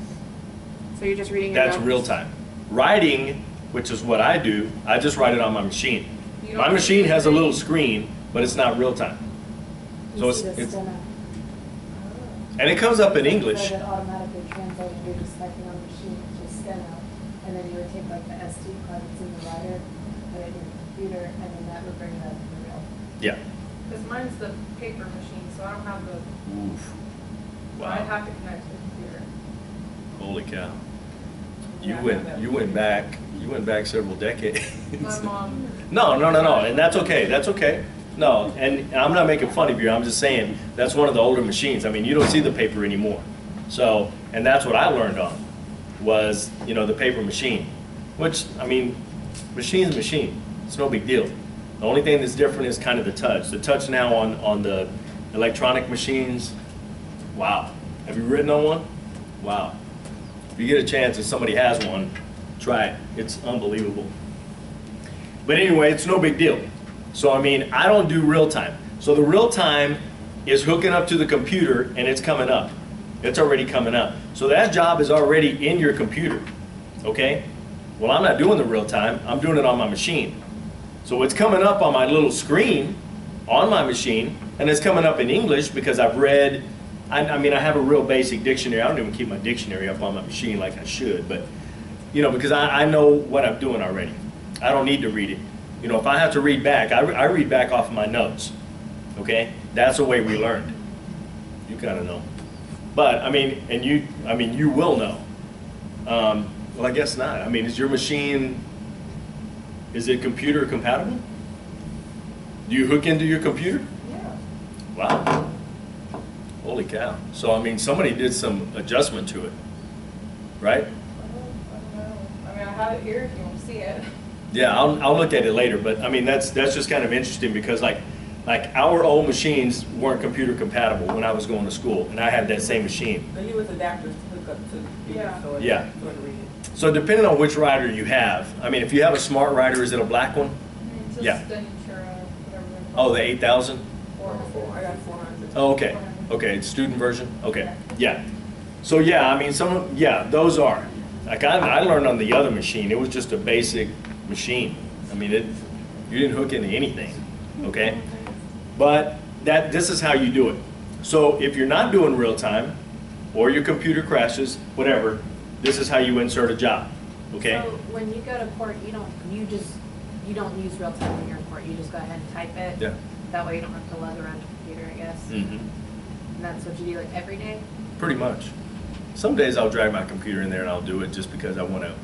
So you're just reading your That's notes? real time. Writing, which is what I do, I just write it on my machine. You My don't- machine has a little screen, but it's not real time. So You see the it's steno. and it comes up in English. So that automatically translated, you're just typing on the machine, just steno, and then you would take like the SD card that's in the writer, put it in your computer, and then that would bring it up in real. Yeah. Because mine's the paper machine, so I don't have the, Oof. so I'd Wow. have to connect to the computer. Holy cow. Yeah, I know that. You went back several decades. My mom. No, and that's okay. That's okay. No, and I'm not making fun of you. I'm just saying that's one of the older machines. I mean, you don't see the paper anymore. So, and that's what I learned on was, you know, the paper machine. Which, I mean, machine's a machine. It's no big deal. The only thing that's different is kind of the touch. The touch now on the electronic machines, wow. Have you written on one? Wow. If you get a chance, if somebody has one, try it. It's unbelievable. But anyway, it's no big deal. So I mean, I don't do real time. So the real time is hooking up to the computer and it's coming up. It's already coming up. So that job is already in your computer, okay? Well, I'm not doing the real time. I'm doing it on my machine. So it's coming up on my little screen on my machine, and it's coming up in English because I've read, I mean, I have a real basic dictionary. I don't even keep my dictionary up on my machine like I should, but, you know, because I know what I'm doing already. I don't need to read it. You know, if I have to read back, I read back off of my notes, okay? That's the way we learned. You kind of know. But, I mean, you will know. Well, I guess not. I mean, is your machine, is it computer compatible? Do you hook into your computer? Yeah. Wow. Holy cow. So, I mean, somebody did some adjustment to it, right? I don't know. I mean, I have it here if you want to see it. Yeah, I'll look at it later, but I mean, that's just kind of interesting because like our old machines weren't computer compatible when I was going to school, and I had that same machine. They use adapters to hook up to the computer, Yeah. so it, Yeah. so it read it. So depending on which writer you have, I mean, if you have a smart writer, is it a black one? Just Yeah. the Natura, whatever they're Oh, called. the 8000? I got 400. Oh, okay. Okay, it's student version? Okay, yeah. So yeah, I mean, those are. Like I learned on the other machine, it was just a basic machine. I mean, you didn't hook into anything. okay? But this is how you do it. So if you're not doing real time, or your computer crashes, whatever, this is how you insert a job, okay? So when you go to court, you don't use real time when you're in court. You just go ahead and type it. Yeah. That way you don't have to lug around your computer, I guess. Mm-hmm. And that's what you do like every day. Pretty much. Some days I'll drag my computer in there and I'll do it just because I want to,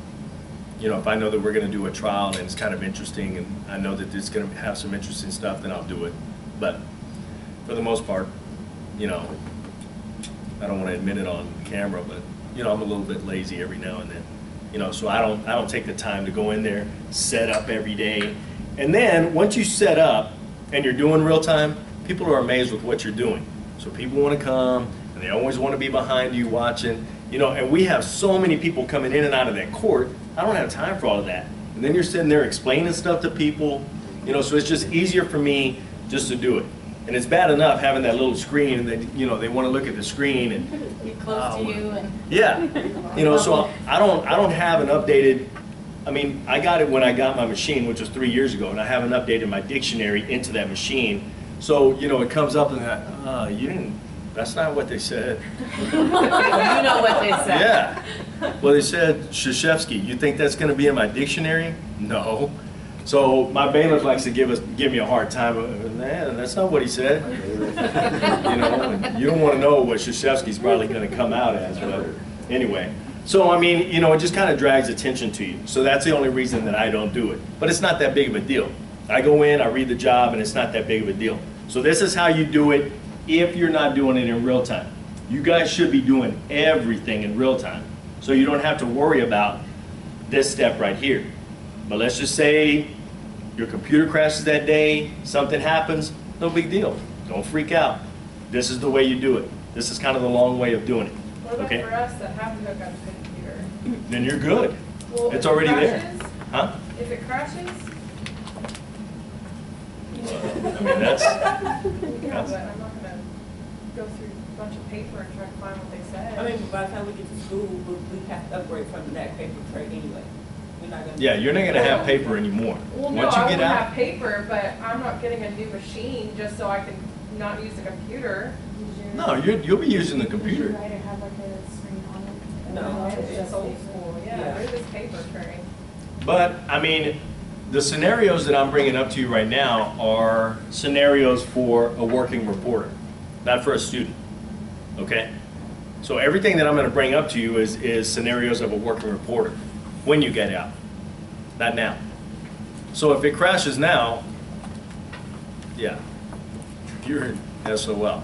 you know, if I know that we're going to do a trial and it's kind of interesting and I know that it's going to have some interesting stuff, then I'll do it. But for the most part, you know, I don't want to admit it on camera, but you know, I'm a little bit lazy every now and then. You know, so I don't take the time to go in there, set up every day. And then once you set up and you're doing real time, people are amazed with what you're doing. So people want to come and they always want to be behind you watching, you know, and we have so many people coming in and out of that court. I don't have time for all of that. And then you're sitting there explaining stuff to people, you know, so it's just easier for me just to do it. And it's bad enough having that little screen and they, you know, they want to look at the screen and Get close to you and. yeah, you know, so I don't have an updated, I mean, I got it when I got my machine, which was 3 years ago, and I haven't updated my dictionary into that machine. So, you know, it comes up and you didn't, that's not what they said. You know what they said. Yeah. Well, they said, Krzyzewski, you think that's going to be in my dictionary? No. So my bailiff likes to give me a hard time. Man, that's not what he said. You know, you don't want to know what Krzyzewski's probably going to come out as, but anyway. So I mean, you know, it just kind of drags attention to you. So that's the only reason that I don't do it. But it's not that big of a deal. I go in, I read the job, and it's not that big of a deal. So this is how you do it if you're not doing it in real time. You guys should be doing everything in real time. So you don't have to worry about this step right here. But let's just say your computer crashes that day, something happens, no big deal. Don't freak out. This is the way you do it. This is kind of the long way of doing it. What about Okay? for us that have to hook up to the computer? Then you're good. Well, It's if it already there. crashes- Huh? If it crashes? I mean, that's, Yeah, but I'm not gonna go through a bunch of paper and try to find what they said. I mean, by the time we get to school, we have to upgrade from that paper tray anyway. We're not gonna. yeah, you're not gonna have paper anymore. Well, no, Once you I get won't out, have paper, but I'm not getting a new machine just so I can not use the computer. no, you'll be using the Does your computer. writer have like a screen on it? No. It's old school, yeah, Yeah. there's this paper tray. But, I mean, the scenarios that I'm bringing up to you right now are scenarios for a working reporter, not for a student, okay? So everything that I'm gonna bring up to you is scenarios of a working reporter, when you get out, not now. So if it crashes now, yeah, you're in SOL,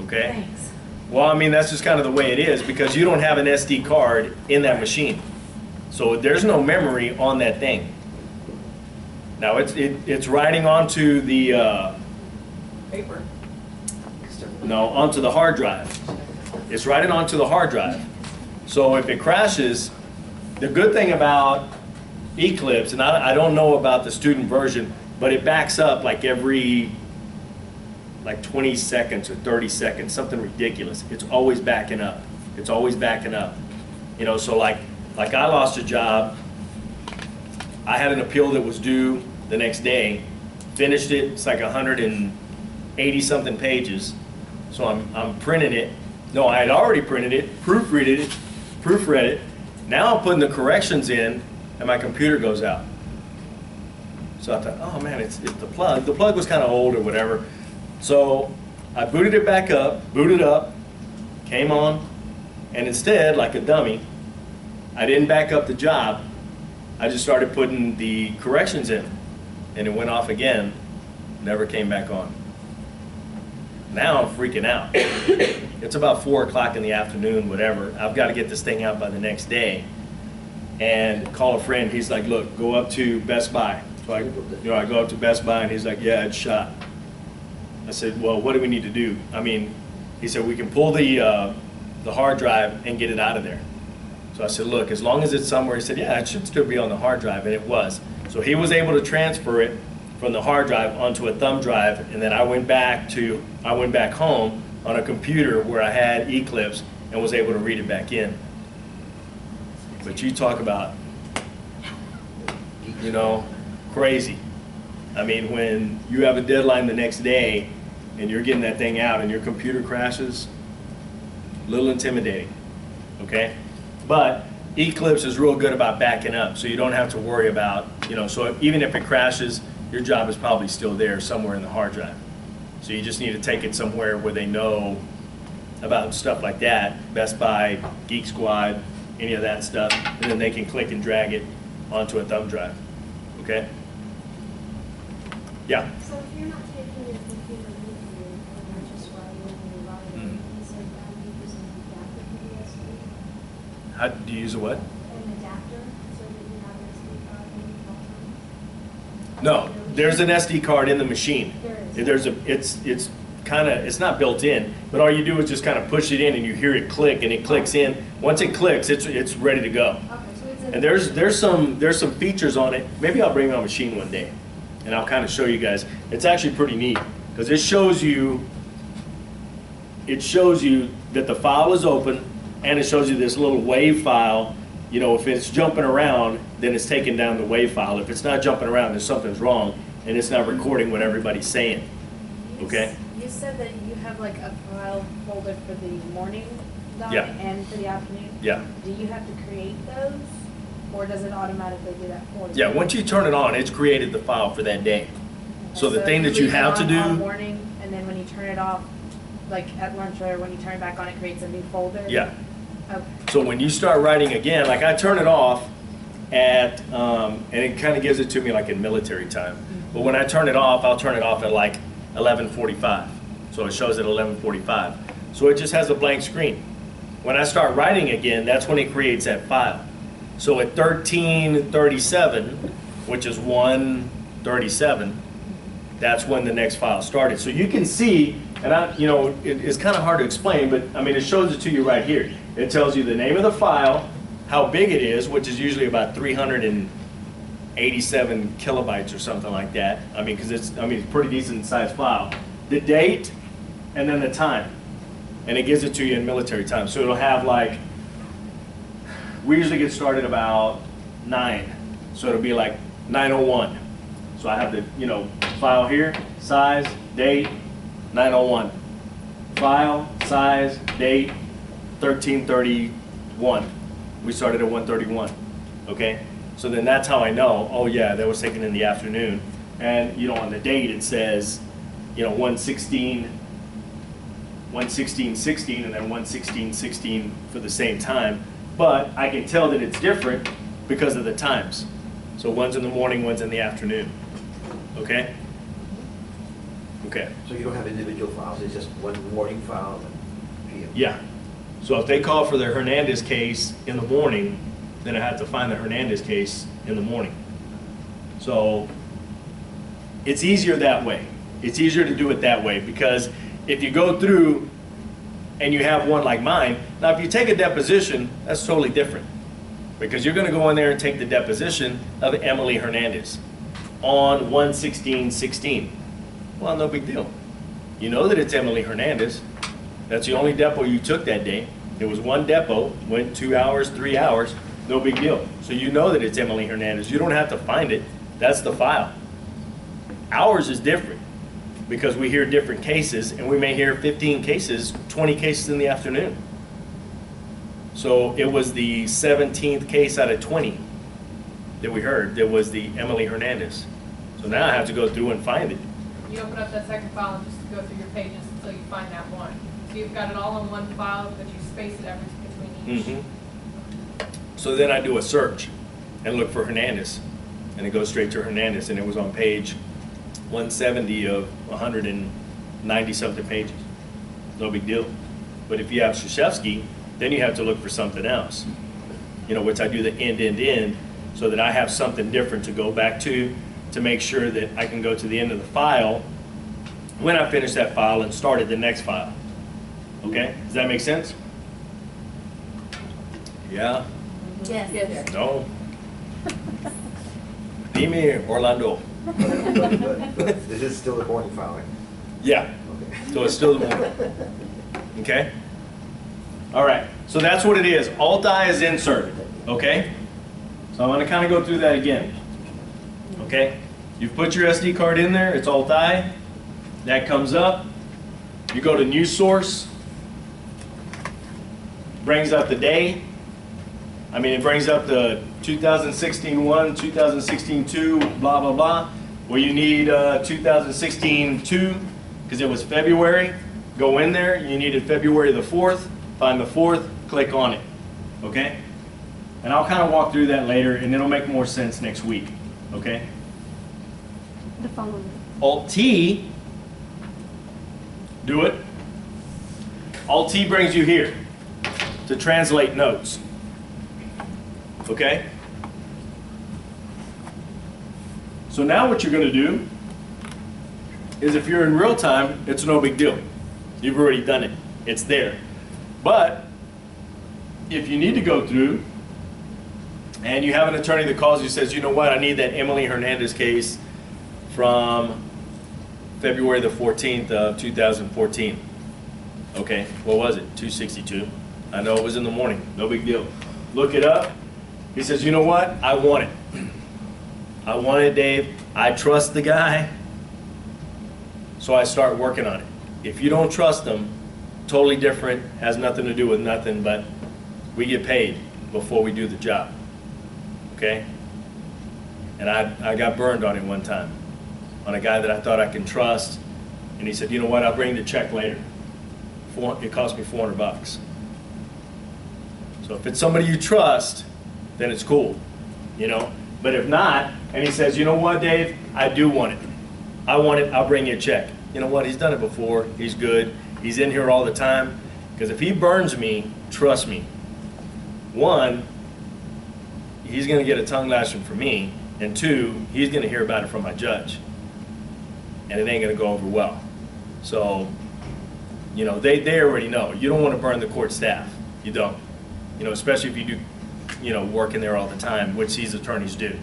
okay? Thanks. Well, I mean, that's just kind of the way it is because you don't have an SD card in that machine. So there's no memory on that thing. Now it's writing onto the, Paper. no, onto the hard drive. It's writing onto the hard drive. So if it crashes, the good thing about Eclipse, and I don't know about the student version, but it backs up like every, like 20 seconds or 30 seconds, something ridiculous. It's always backing up. It's always backing up. You know, so like I lost a job. I had an appeal that was due the next day. Finished it. It's like 180 something pages. So I'm printing it. No, I had already printed it, proofread it. Now I'm putting the corrections in, and my computer goes out. So I thought, oh man, it's the plug. The plug was kind of old or whatever. So I booted it back up, booted up, came on, and instead, like a dummy, I didn't back up the job. I just started putting the corrections in, and it went off again, never came back on. Now I'm freaking out. It's about 4 o'clock in the afternoon, whatever. I've got to get this thing out by the next day. And call a friend. He's like, look, go up to Best Buy. So I go up to Best Buy, and he's like, yeah, it's shot. I said, well, what do we need to do? I mean, he said, we can pull the hard drive and get it out of there. So I said, look, as long as it's somewhere, he said, yeah, it should still be on the hard drive, and it was. So he was able to transfer it from the hard drive onto a thumb drive, and then I went back home on a computer where I had Eclipse and was able to read it back in. But you talk about, you know, crazy. I mean, when you have a deadline the next day and you're getting that thing out and your computer crashes, a little intimidating, okay? But Eclipse is real good about backing up, so you don't have to worry about, you know, so even if it crashes, your job is probably still there somewhere in the hard drive. So you just need to take it somewhere where they know about stuff like that, Best Buy, Geek Squad, any of that stuff, and then they can click and drag it onto a thumb drive, okay? Yeah? So if you're not taking your computer with you, and you're just writing and you're writing, you said that you're using an adapter for the SD? How do you use a what? An adapter, so that you have an SD card in all times? No, there's an SD card in the machine. There is. It's kind of, it's not built in, but all you do is just kind of push it in and you hear it click and it clicks in. Once it clicks, it's ready to go. Okay, so it's in. And there's some features on it. Maybe I'll bring my machine one day and I'll kind of show you guys. It's actually pretty neat because it shows you that the file is open and it shows you this little WAV file. You know, if it's jumping around, then it's taking down the WAV file. If it's not jumping around, then something's wrong and it's not recording what everybody's saying. Okay? You said that you have like a file folder for the morning doc Yeah. and for the afternoon? Yeah. Do you have to create those, or does it automatically do that for you? Yeah, once you turn it on, it's created the file for that day. So the thing that you leave it have to on all do, morning, and then when you turn it off, like at lunch or when you turn it back on, it creates a new folder? yeah. Okay. So when you start writing again, like I turn it off at, and it kind of gives it to me like in military time. But when I turn it off, I'll turn it off at like 11:45. So it shows at 11:45. So it just has a blank screen. When I start writing again, that's when it creates that file. So at 13:37, which is 1:37, that's when the next file started. So you can see, and you know, it's kind of hard to explain, but I mean, it shows it to you right here. It tells you the name of the file, how big it is, which is usually about 387 kilobytes or something like that. I mean, because it's a pretty decent sized file. The date, and then the time. And it gives it to you in military time. So it'll have like, we usually get started about 9. So it'll be like 9:01. So I have the, you know, file here, size, date, 9:01. File, size, date, 13:31. We started at 1:31, okay? So then that's how I know, oh yeah, that was taken in the afternoon. And, you know, on the date it says, you know, 1:16:16, and then 1:16:16 for the same time. But I can tell that it's different because of the times. So one's in the morning, one's in the afternoon, okay? Okay. So you don't have individual files, it's just one morning file and PM? Yeah. So if they call for the Hernandez case in the morning, then I have to find the Hernandez case in the morning. So it's easier that way. It's easier to do it that way because if you go through and you have one like mine, now if you take a deposition, that's totally different because you're going to go in there and take the deposition of Emily Hernandez on 1/16/16. Well, no big deal. You know that it's Emily Hernandez. That's the only depot you took that day. It was one depot, went 2 hours, 3 hours, no big deal. So you know that it's Emily Hernandez. You don't have to find it. That's the file. Ours is different because we hear different cases and we may hear 15 cases, 20 cases in the afternoon. So it was the 17th case out of 20 that we heard that was the Emily Hernandez. So now I have to go through and find it. You open up that second file and just go through your pages until you find that one. So you've got it all in one file, but you space it every between each. So then I do a search and look for Hernandez, and it goes straight to Hernandez, and it was on page 170 of 190 something pages. No big deal. But if you have Krzyzewski, then you have to look for something else, you know, which I do the end, so that I have something different to go back to make sure that I can go to the end of the file when I finish that file and start at the next file. Okay? Does that make sense? Yeah? Yes. Yes. No? Dime, Orlando. But this is still the morning file, right? Yeah. Okay. So it's still the morning. Okay? All right. So that's what it is. Alt-I is inserted. Okay? So I'm going to kind of go through that again. Okay? You've put your SD card in there, it's alt I. That comes up. You go to new source. Brings up the day. I mean, it brings up the 2016 1, 2016 2, blah, blah, blah. Well, you need 2016 2 because it was February. Go in there. You needed February the 4th. Find the 4th. Click on it. Okay? And I'll kind of walk through that later, and it'll make more sense next week. Okay? The following. Alt-T, do it. Alt-T brings you here to translate notes. Okay? So now what you're going to do is if you're in real time, it's no big deal. You've already done it. It's there. But if you need to go through and you have an attorney that calls you and says, you know what, I need that Emily Hernandez case from February the 14th of 2014. Okay, what was it? 262. I know it was in the morning. No big deal. Look it up. He says, you know what? I want it. I want it, Dave. I trust the guy. So I start working on it. If you don't trust him, totally different, has nothing to do with nothing, but we get paid before we do the job. Okay? And I got burned on it one time on a guy that I thought I can trust. And he said, you know what? I'll bring the check later. It cost me $400. So if it's somebody you trust, then it's cool, you know. But if not, and he says, you know what, Dave, I do want it. I want it, I'll bring you a check. You know what, he's done it before, he's good, he's in here all the time. Because if he burns me, trust me, one, he's gonna get a tongue lashing from me, and two, he's gonna hear about it from my judge. And it ain't gonna go over well. So, you know, they already know. You don't want to burn the court staff. You don't. You know, especially if you do, you know, work in there all the time, which these attorneys do.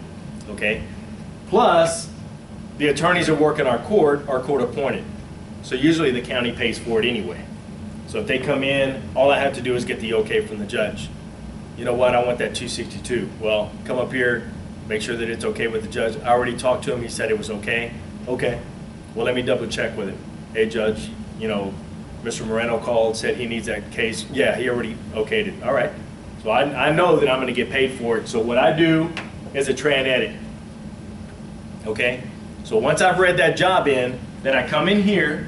Okay? Plus, the attorneys that work in our court are court appointed. So usually the county pays for it anyway. So if they come in, all I have to do is get the okay from the judge. You know what, I want that 262. Well, come up here, make sure that it's okay with the judge. I already talked to him, he said it was okay. Okay, well, let me double check with him. Hey, judge, you know, Mr. Moreno called, said he needs that case. Yeah, he already okayed it. All right. So I know that I'm going to get paid for it. So what I do is a tran edit. Okay? So once I've read that job in, then I come in here,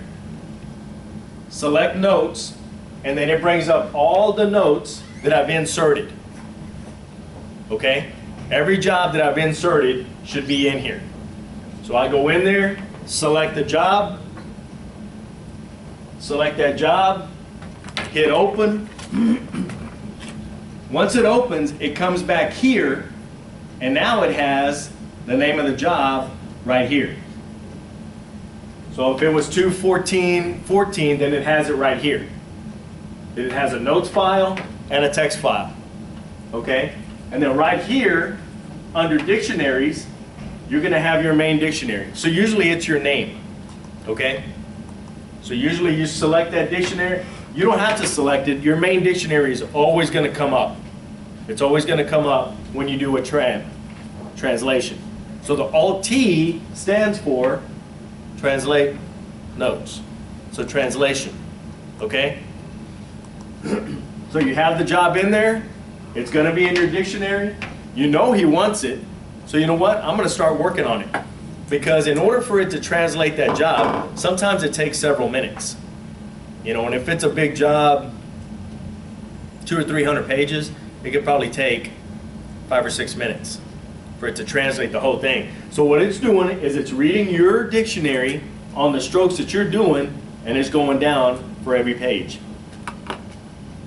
select notes, and then it brings up all the notes that I've inserted. Okay? Every job that I've inserted should be in here. So I go in there, select the job, select that job, hit open. Once it opens, it comes back here, and now it has the name of the job right here. So if it was 2/14/14, then it has it right here. It has a notes file and a text file. Okay? And then right here, under dictionaries, you're going to have your main dictionary. So usually it's your name. Okay? So usually you select that dictionary. You don't have to select it. Your main dictionary is always going to come up. It's always going to come up when you do a translation. So the Alt-T stands for translate notes. So translation. Okay? So you have the job in there. It's going to be in your dictionary. You know he wants it. So you know what? I'm going to start working on it. Because in order for it to translate that job, sometimes it takes several minutes. You know, and if it's a big job, 200 or 300 pages, it could probably take 5 or 6 minutes for it to translate the whole thing. So what it's doing is it's reading your dictionary on the strokes that you're doing, and it's going down for every page.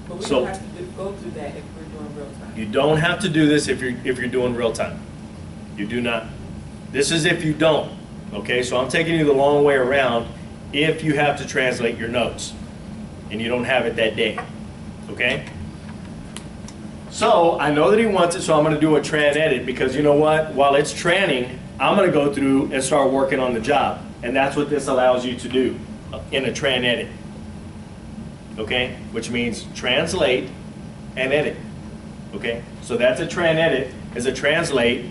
But we So- don't have to go through that if we're doing real time. You don't have to do this if you're doing real time. You do not. This is if you don't. Okay, so I'm taking you the long way around if you have to translate your notes and you don't have it that day. Okay? So I know that he wants it, so I'm going to do a tran edit because you know what? While it's tranning, I'm going to go through and start working on the job. And that's what this allows you to do in a tran edit. Okay? Which means translate and edit. Okay? So that's a tran edit, is a translate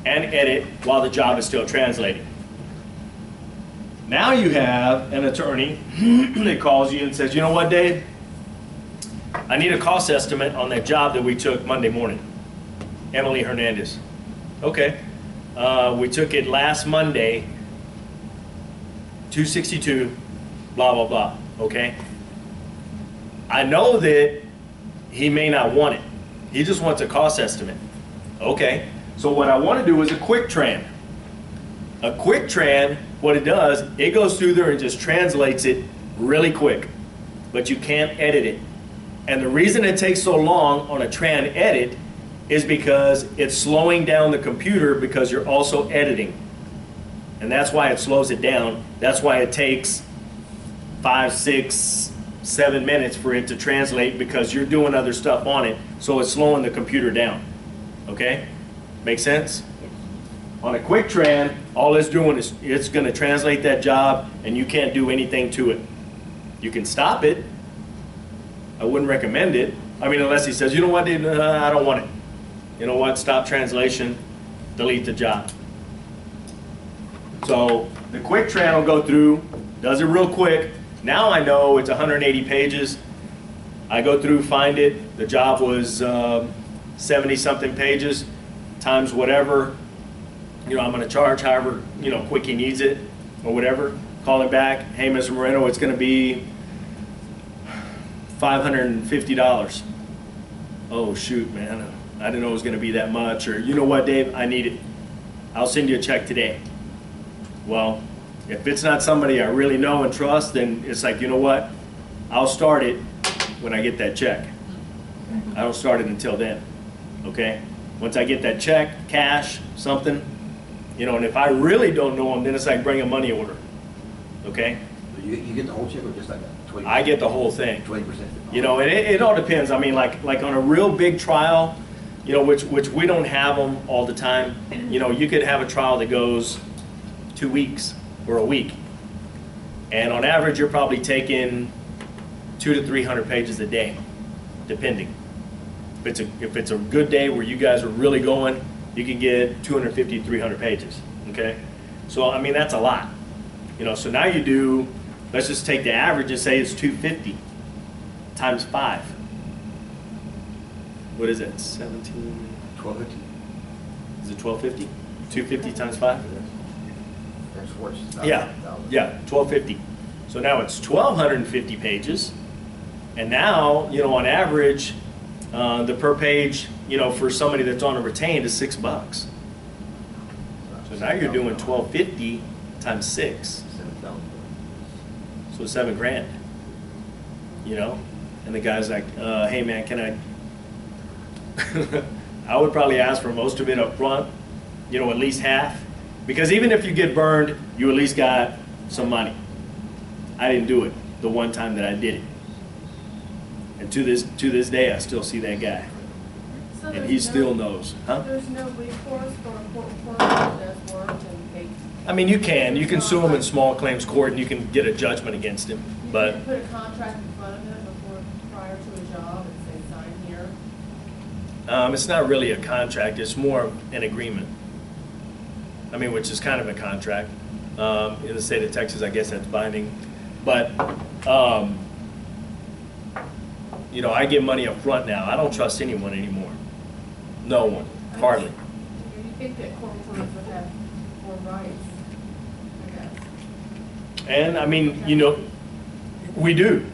and edit while the job is still translating. Now you have an attorney that calls you and says, you know what, Dave? I need a cost estimate on that job that we took Monday morning. Emily Hernandez. Okay. We took it last Monday, 262, blah, blah, blah. Okay. I know that he may not want it. He just wants a cost estimate. Okay. So what I want to do is a quick tran. A quick tran, what it does, it goes through there and just translates it really quick, but you can't edit it. And the reason it takes so long on a tran edit is because it's slowing down the computer because you're also editing. And that's why it slows it down. That's why it takes 5, 6, 7 minutes for it to translate, because you're doing other stuff on it, so it's slowing the computer down. Okay? Make sense? On a quick tran, all it's doing is it's going to translate that job, and you can't do anything to it. You can stop it. I wouldn't recommend it. I mean, unless he says, you know what, dude, I don't want it. You know what, stop translation, delete the job. So the quick tran will go through, does it real quick. Now I know it's 180 pages. I go through, find it. The job was 70-something pages times whatever. You know, I'm going to charge however, you know, quick he needs it or whatever. Call him back. Hey, Mr. Moreno, it's going to be $550. Oh, shoot, man. I didn't know it was going to be that much. Or, you know what, Dave, I need it. I'll send you a check today. Well, if it's not somebody I really know and trust, then it's like, you know what? I'll start it when I get that check. I don't start it until then, okay? Once I get that check, cash, something, you know, and if I really don't know them, then it's like bring a money order, okay? You get the whole check or just like a 20%? I get the whole thing. 20%? You know, and it all depends. I mean, like on a real big trial, you know, which we don't have them all the time. You know, you could have a trial that goes 2 weeks or a week. And on average, you're probably taking 200 to 300 pages a day, depending. If it's a good day where you guys are really going, you can get 250 to 300 pages, okay? So, I mean, that's a lot. You know, so now you do, let's just take the average and say it's 250 times 5. What is it, 17? 1250. Is it 1250? 250 times 5? That's worse. Yeah, 1250. So now it's 1,250 pages. And now, you know, on average, the per page, you know, for somebody that's on a retained is $6. So now you're doing 1,250 times 6. So $7,000. You know? And the guy's like, hey man, can I? I would probably ask for most of it up front, you know, at least half. Because even if you get burned, you at least got some money. I didn't do it the one time that I did it. And to this day, I still see that guy. So And there's he no- still knows. Huh? There's no recourse for a court reporter that does work and they. I mean, you can sue him in small claims court and you can get a judgment against him. You But can't put a contract in front of him prior to a job and say sign here. it's not really a contract, it's more an agreement. I mean, which is kind of a contract. In the state of Texas, I guess that's binding. But, you know, I get money up front now. I don't trust anyone anymore. No one, hardly. You think that court reporters would have more rights, I guess. And I mean, you know, we do.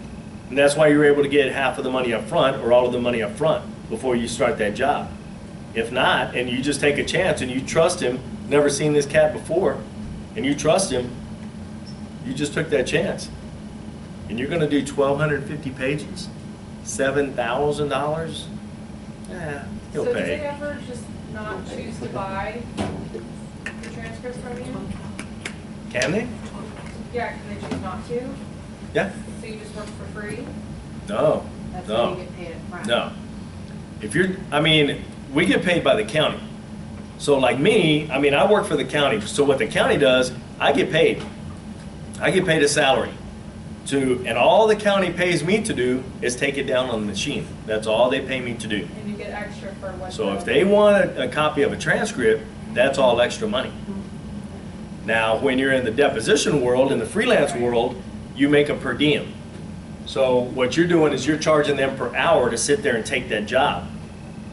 And that's why you're able to get half of the money up front or all of the money up front before you start that job. If not, and you just take a chance and you trust him, never seen this cat before, and you trust him, you just took that chance. And you're gonna do 1,250 pages, $7,000? Yeah, he'll So did they pay. ever just not choose to buy the transcripts from you? Can they? Yeah, can they choose not to? Yeah. So you just work for free? No, That's how no. you get paid up front. No. If you're, I mean, we get paid by the county. So like me, I mean, I work for the county. So what the county does, I get paid. I get paid a salary. And all the county pays me to do is take it down on the machine. That's all they pay me to do. And you get extra for what? So if they want a copy of a transcript, That's all extra money. Now, when you're in the deposition world, in the freelance world, you make a per diem. So what you're doing is you're charging them per hour to sit there and take that job.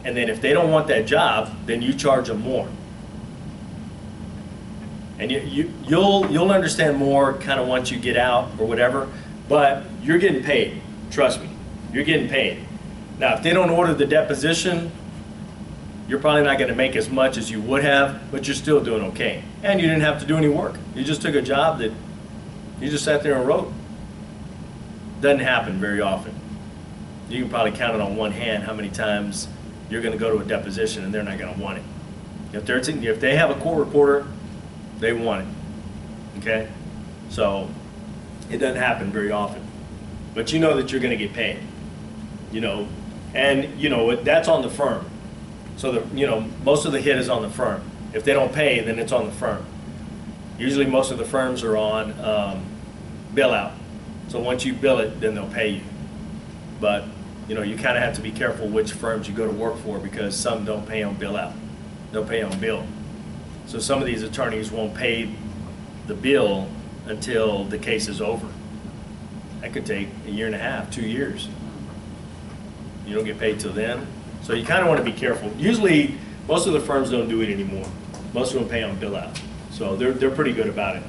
And then if they don't want that job, then you charge them more. And you'll understand more kind of once you get out or whatever, but you're getting paid. Trust me, you're getting paid. Now, if they don't order the deposition, you're probably not going to make as much as you would have, but you're still doing okay. And you didn't have to do any work. You just took a job that you just sat there and wrote. Doesn't happen very often. You can probably count it on one hand how many times you're going to go to a deposition and they're not going to want it. If they have a court reporter, they want it. Okay? So it doesn't happen very often. But you know that you're going to get paid. You know, and you know that's on the firm. So most of the hit is on the firm. If they don't pay, then it's on the firm. Usually most of the firms are on bill out. So once you bill it, then they'll pay you. But you kind of have to be careful which firms you go to work for, because some don't pay on bill out. They'll pay on bill. So some of these attorneys won't pay the bill until the case is over. That could take a year and a half, 2 years. You don't get paid till then. So you kind of want to be careful. Usually, most of the firms don't do it anymore. Most of them pay on bill out. So they're pretty good about it.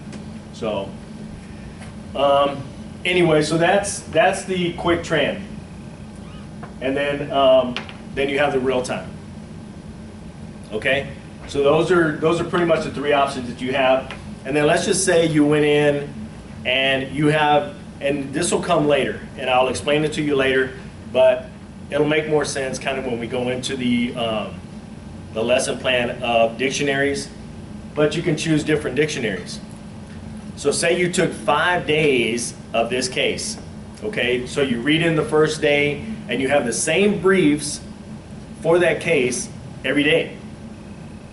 So anyway, so that's the quick tran. And then you have the real time. Okay? So those are pretty much the three options that you have. And then let's just say you went in and you have, and this will come later, and I'll explain it to you later, but it'll make more sense kind of when we go into the lesson plan of dictionaries, but you can choose different dictionaries. So say you took 5 days of this case, okay? So you read in the first day and you have the same briefs for that case every day.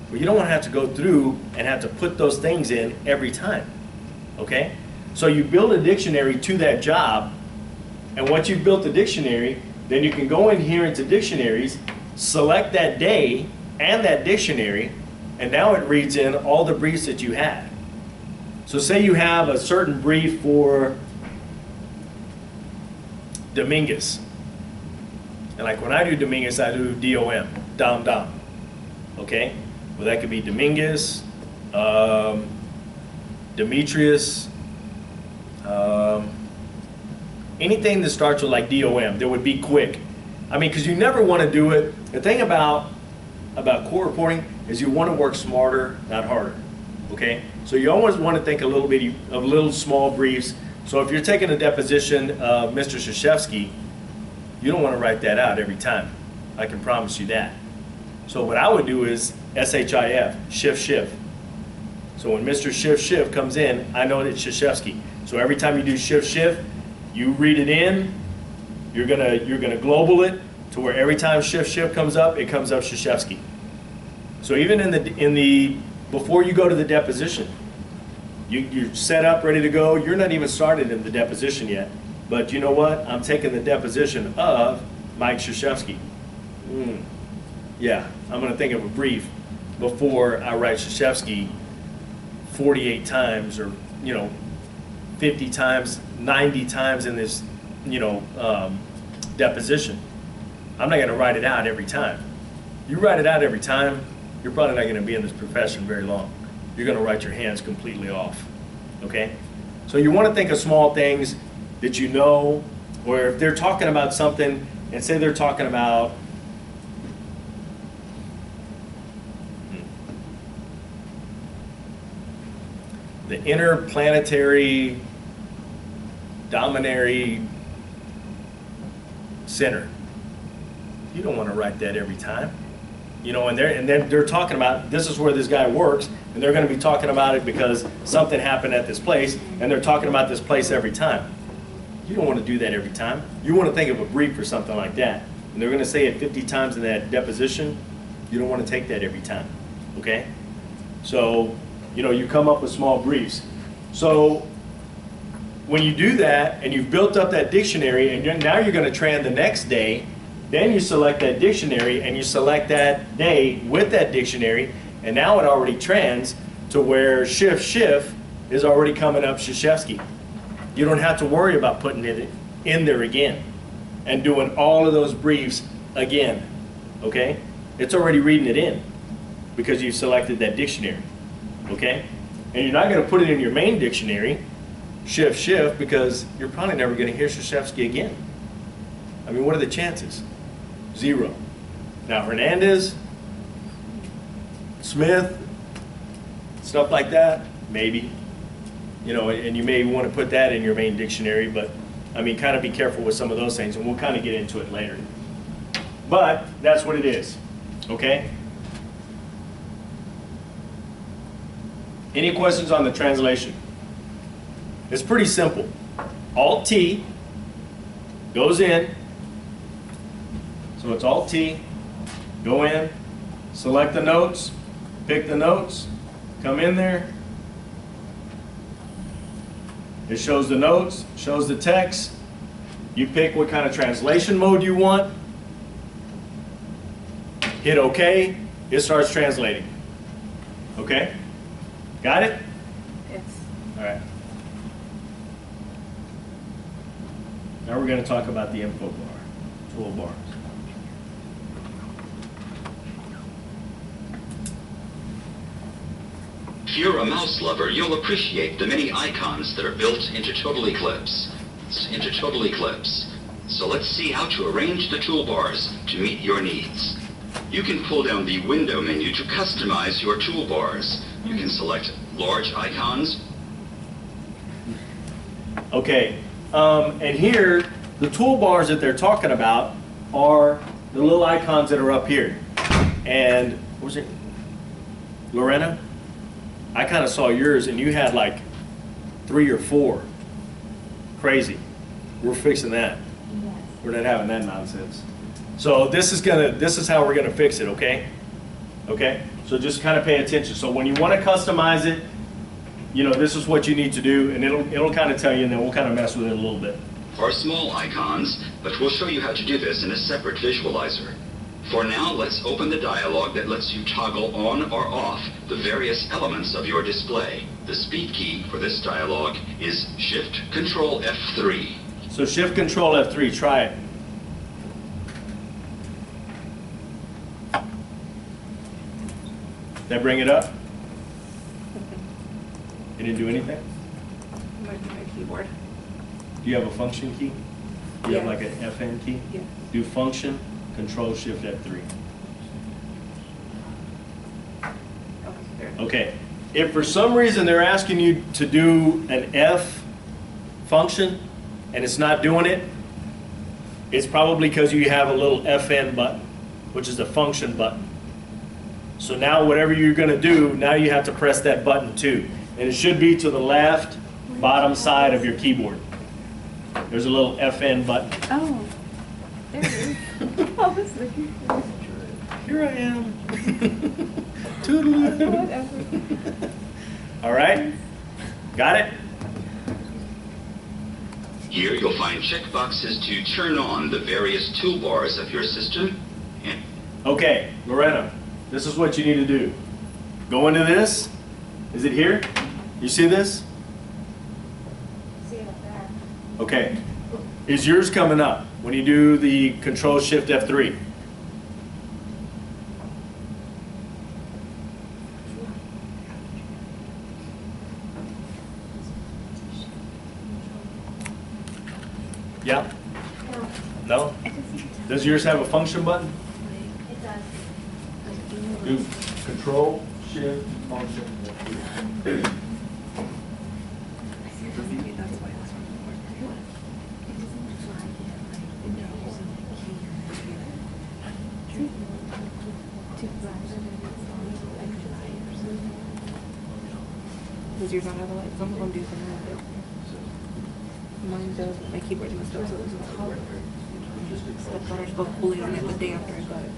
Well, you don't want to have to go through and have to put those things in every time, okay? So you build a dictionary to that job, and once you've built the dictionary, then you can go in here into dictionaries, select that day and that dictionary, and now it reads in all the briefs that you had. So say you have a certain brief for Dominguez. And like when I do Dominguez, I do D-O-M, Dom. Okay? Well, that could be Dominguez, Demetrius, anything that starts with like D-O-M that would be quick. I mean, because you never want to do it. The thing about court reporting is you want to work smarter, not harder. Okay? So you always want to think a little bit of little small briefs. So if you're taking a deposition of Mr. Krzyzewski, you don't want to write that out every time. I can promise you that. So what I would do is SHIF, shift. So when Mr. Shift comes in, I know it's Krzyzewski. So every time you do shift, you read it in. You're gonna global it to where every time shift comes up, it comes up Krzyzewski. So even in the before you go to the deposition, you're set up, ready to go. You're not even started in the deposition yet. But you know what? I'm taking the deposition of Mike Krzyzewski. Yeah, I'm going to think of a brief before I write Krzyzewski 48 times or, 50 times, 90 times in this, deposition. I'm not going to write it out every time. You write it out every time, you're probably not going to be in this profession very long. You're going to write your hands completely off, okay? So you want to think of small things that you know, or if they're talking about something, and say they're talking about the interplanetary dominary center. You don't want to write that every time. And then they're talking about, this is where this guy works, and they're going to be talking about it because something happened at this place, and they're talking about this place every time. You don't want to do that every time. You want to think of a brief or something like that. And they're going to say it 50 times in that deposition. You don't want to take that every time, okay? So, you come up with small briefs. So when you do that, and you've built up that dictionary, and now you're going to tran the next day, then you select that dictionary, and you select that day with that dictionary, And now it already trans to where shift is already coming up Krzyzewski. You don't have to worry about putting it in there again and doing all of those briefs again, okay? It's already reading it in because you selected that dictionary, okay? And you're not gonna put it in your main dictionary, shift, because you're probably never gonna hear Krzyzewski again. I mean, what are the chances? 0. Now Hernandez, Smith, stuff like that, maybe. You know, and you may want to put that in your main dictionary, but I mean, kind of be careful with some of those things, and we'll kind of get into it later. But that's what it is, okay? Any questions on the translation? It's pretty simple. Alt-T goes in, so it's Alt-T, go in, select the notes, pick the notes, come in there. It shows the notes, shows the text. You pick what kind of translation mode you want. Hit OK. It starts translating. Okay? Got it? Yes. All right. Now we're going to talk about the info bar, toolbars. If you're a mouse lover, you'll appreciate the many icons that are built into Total Eclipse. So let's see how to arrange the toolbars to meet your needs. You can pull down the window menu to customize your toolbars. You can select large icons. Okay, and here, the toolbars that they're talking about are the little icons that are up here. And, what was it? Lorena? I kind of saw yours and you had like 3 or 4. Crazy. We're fixing that. Yes. We're not having that nonsense. So this is how we're gonna fix it, okay? Okay? So just kind of pay attention. So when you want to customize it, you know, this is what you need to do, and it'll kind of tell you, and then we'll kind of mess with it a little bit. Are small icons, but we'll show you how to do this in a separate visualizer. For now, let's open the dialog that lets you toggle on or off the various elements of your display. The speed key for this dialog is Shift-Control F3. So Shift-Control F3, try it. Did I bring it up? It didn't do anything? My keyboard. Do you have a function key? Do you have Yeah. like an FN key? Yeah. Do function, Control Shift F3. Okay, there. Okay. If for some reason they're asking you to do an F function and it's not doing it, it's probably because you have a little FN button, which is the function button. So now whatever you're going to do, now you have to press that button too. And it should be to the left bottom side of your keyboard. There's a little FN button. Oh, there it is. Oh, this is Here I am. Toodaloo. whatever. All right? Got it? Here you'll find checkboxes to turn on the various toolbars of your system. And Okay, Lorena, this is what you need to do. Go into this. Is it here? You see this? See it up there. Okay. Is yours coming up when you do the Control Shift F3? Yeah? No, No? Does yours have a function button? it does. Do Control Shift Function. Does yours not have a light? Some of them do, some of them don't. Mine does, but my keyboard's messed up, so it doesn't work. I thought I was supposed to pull it on it the day after I got it.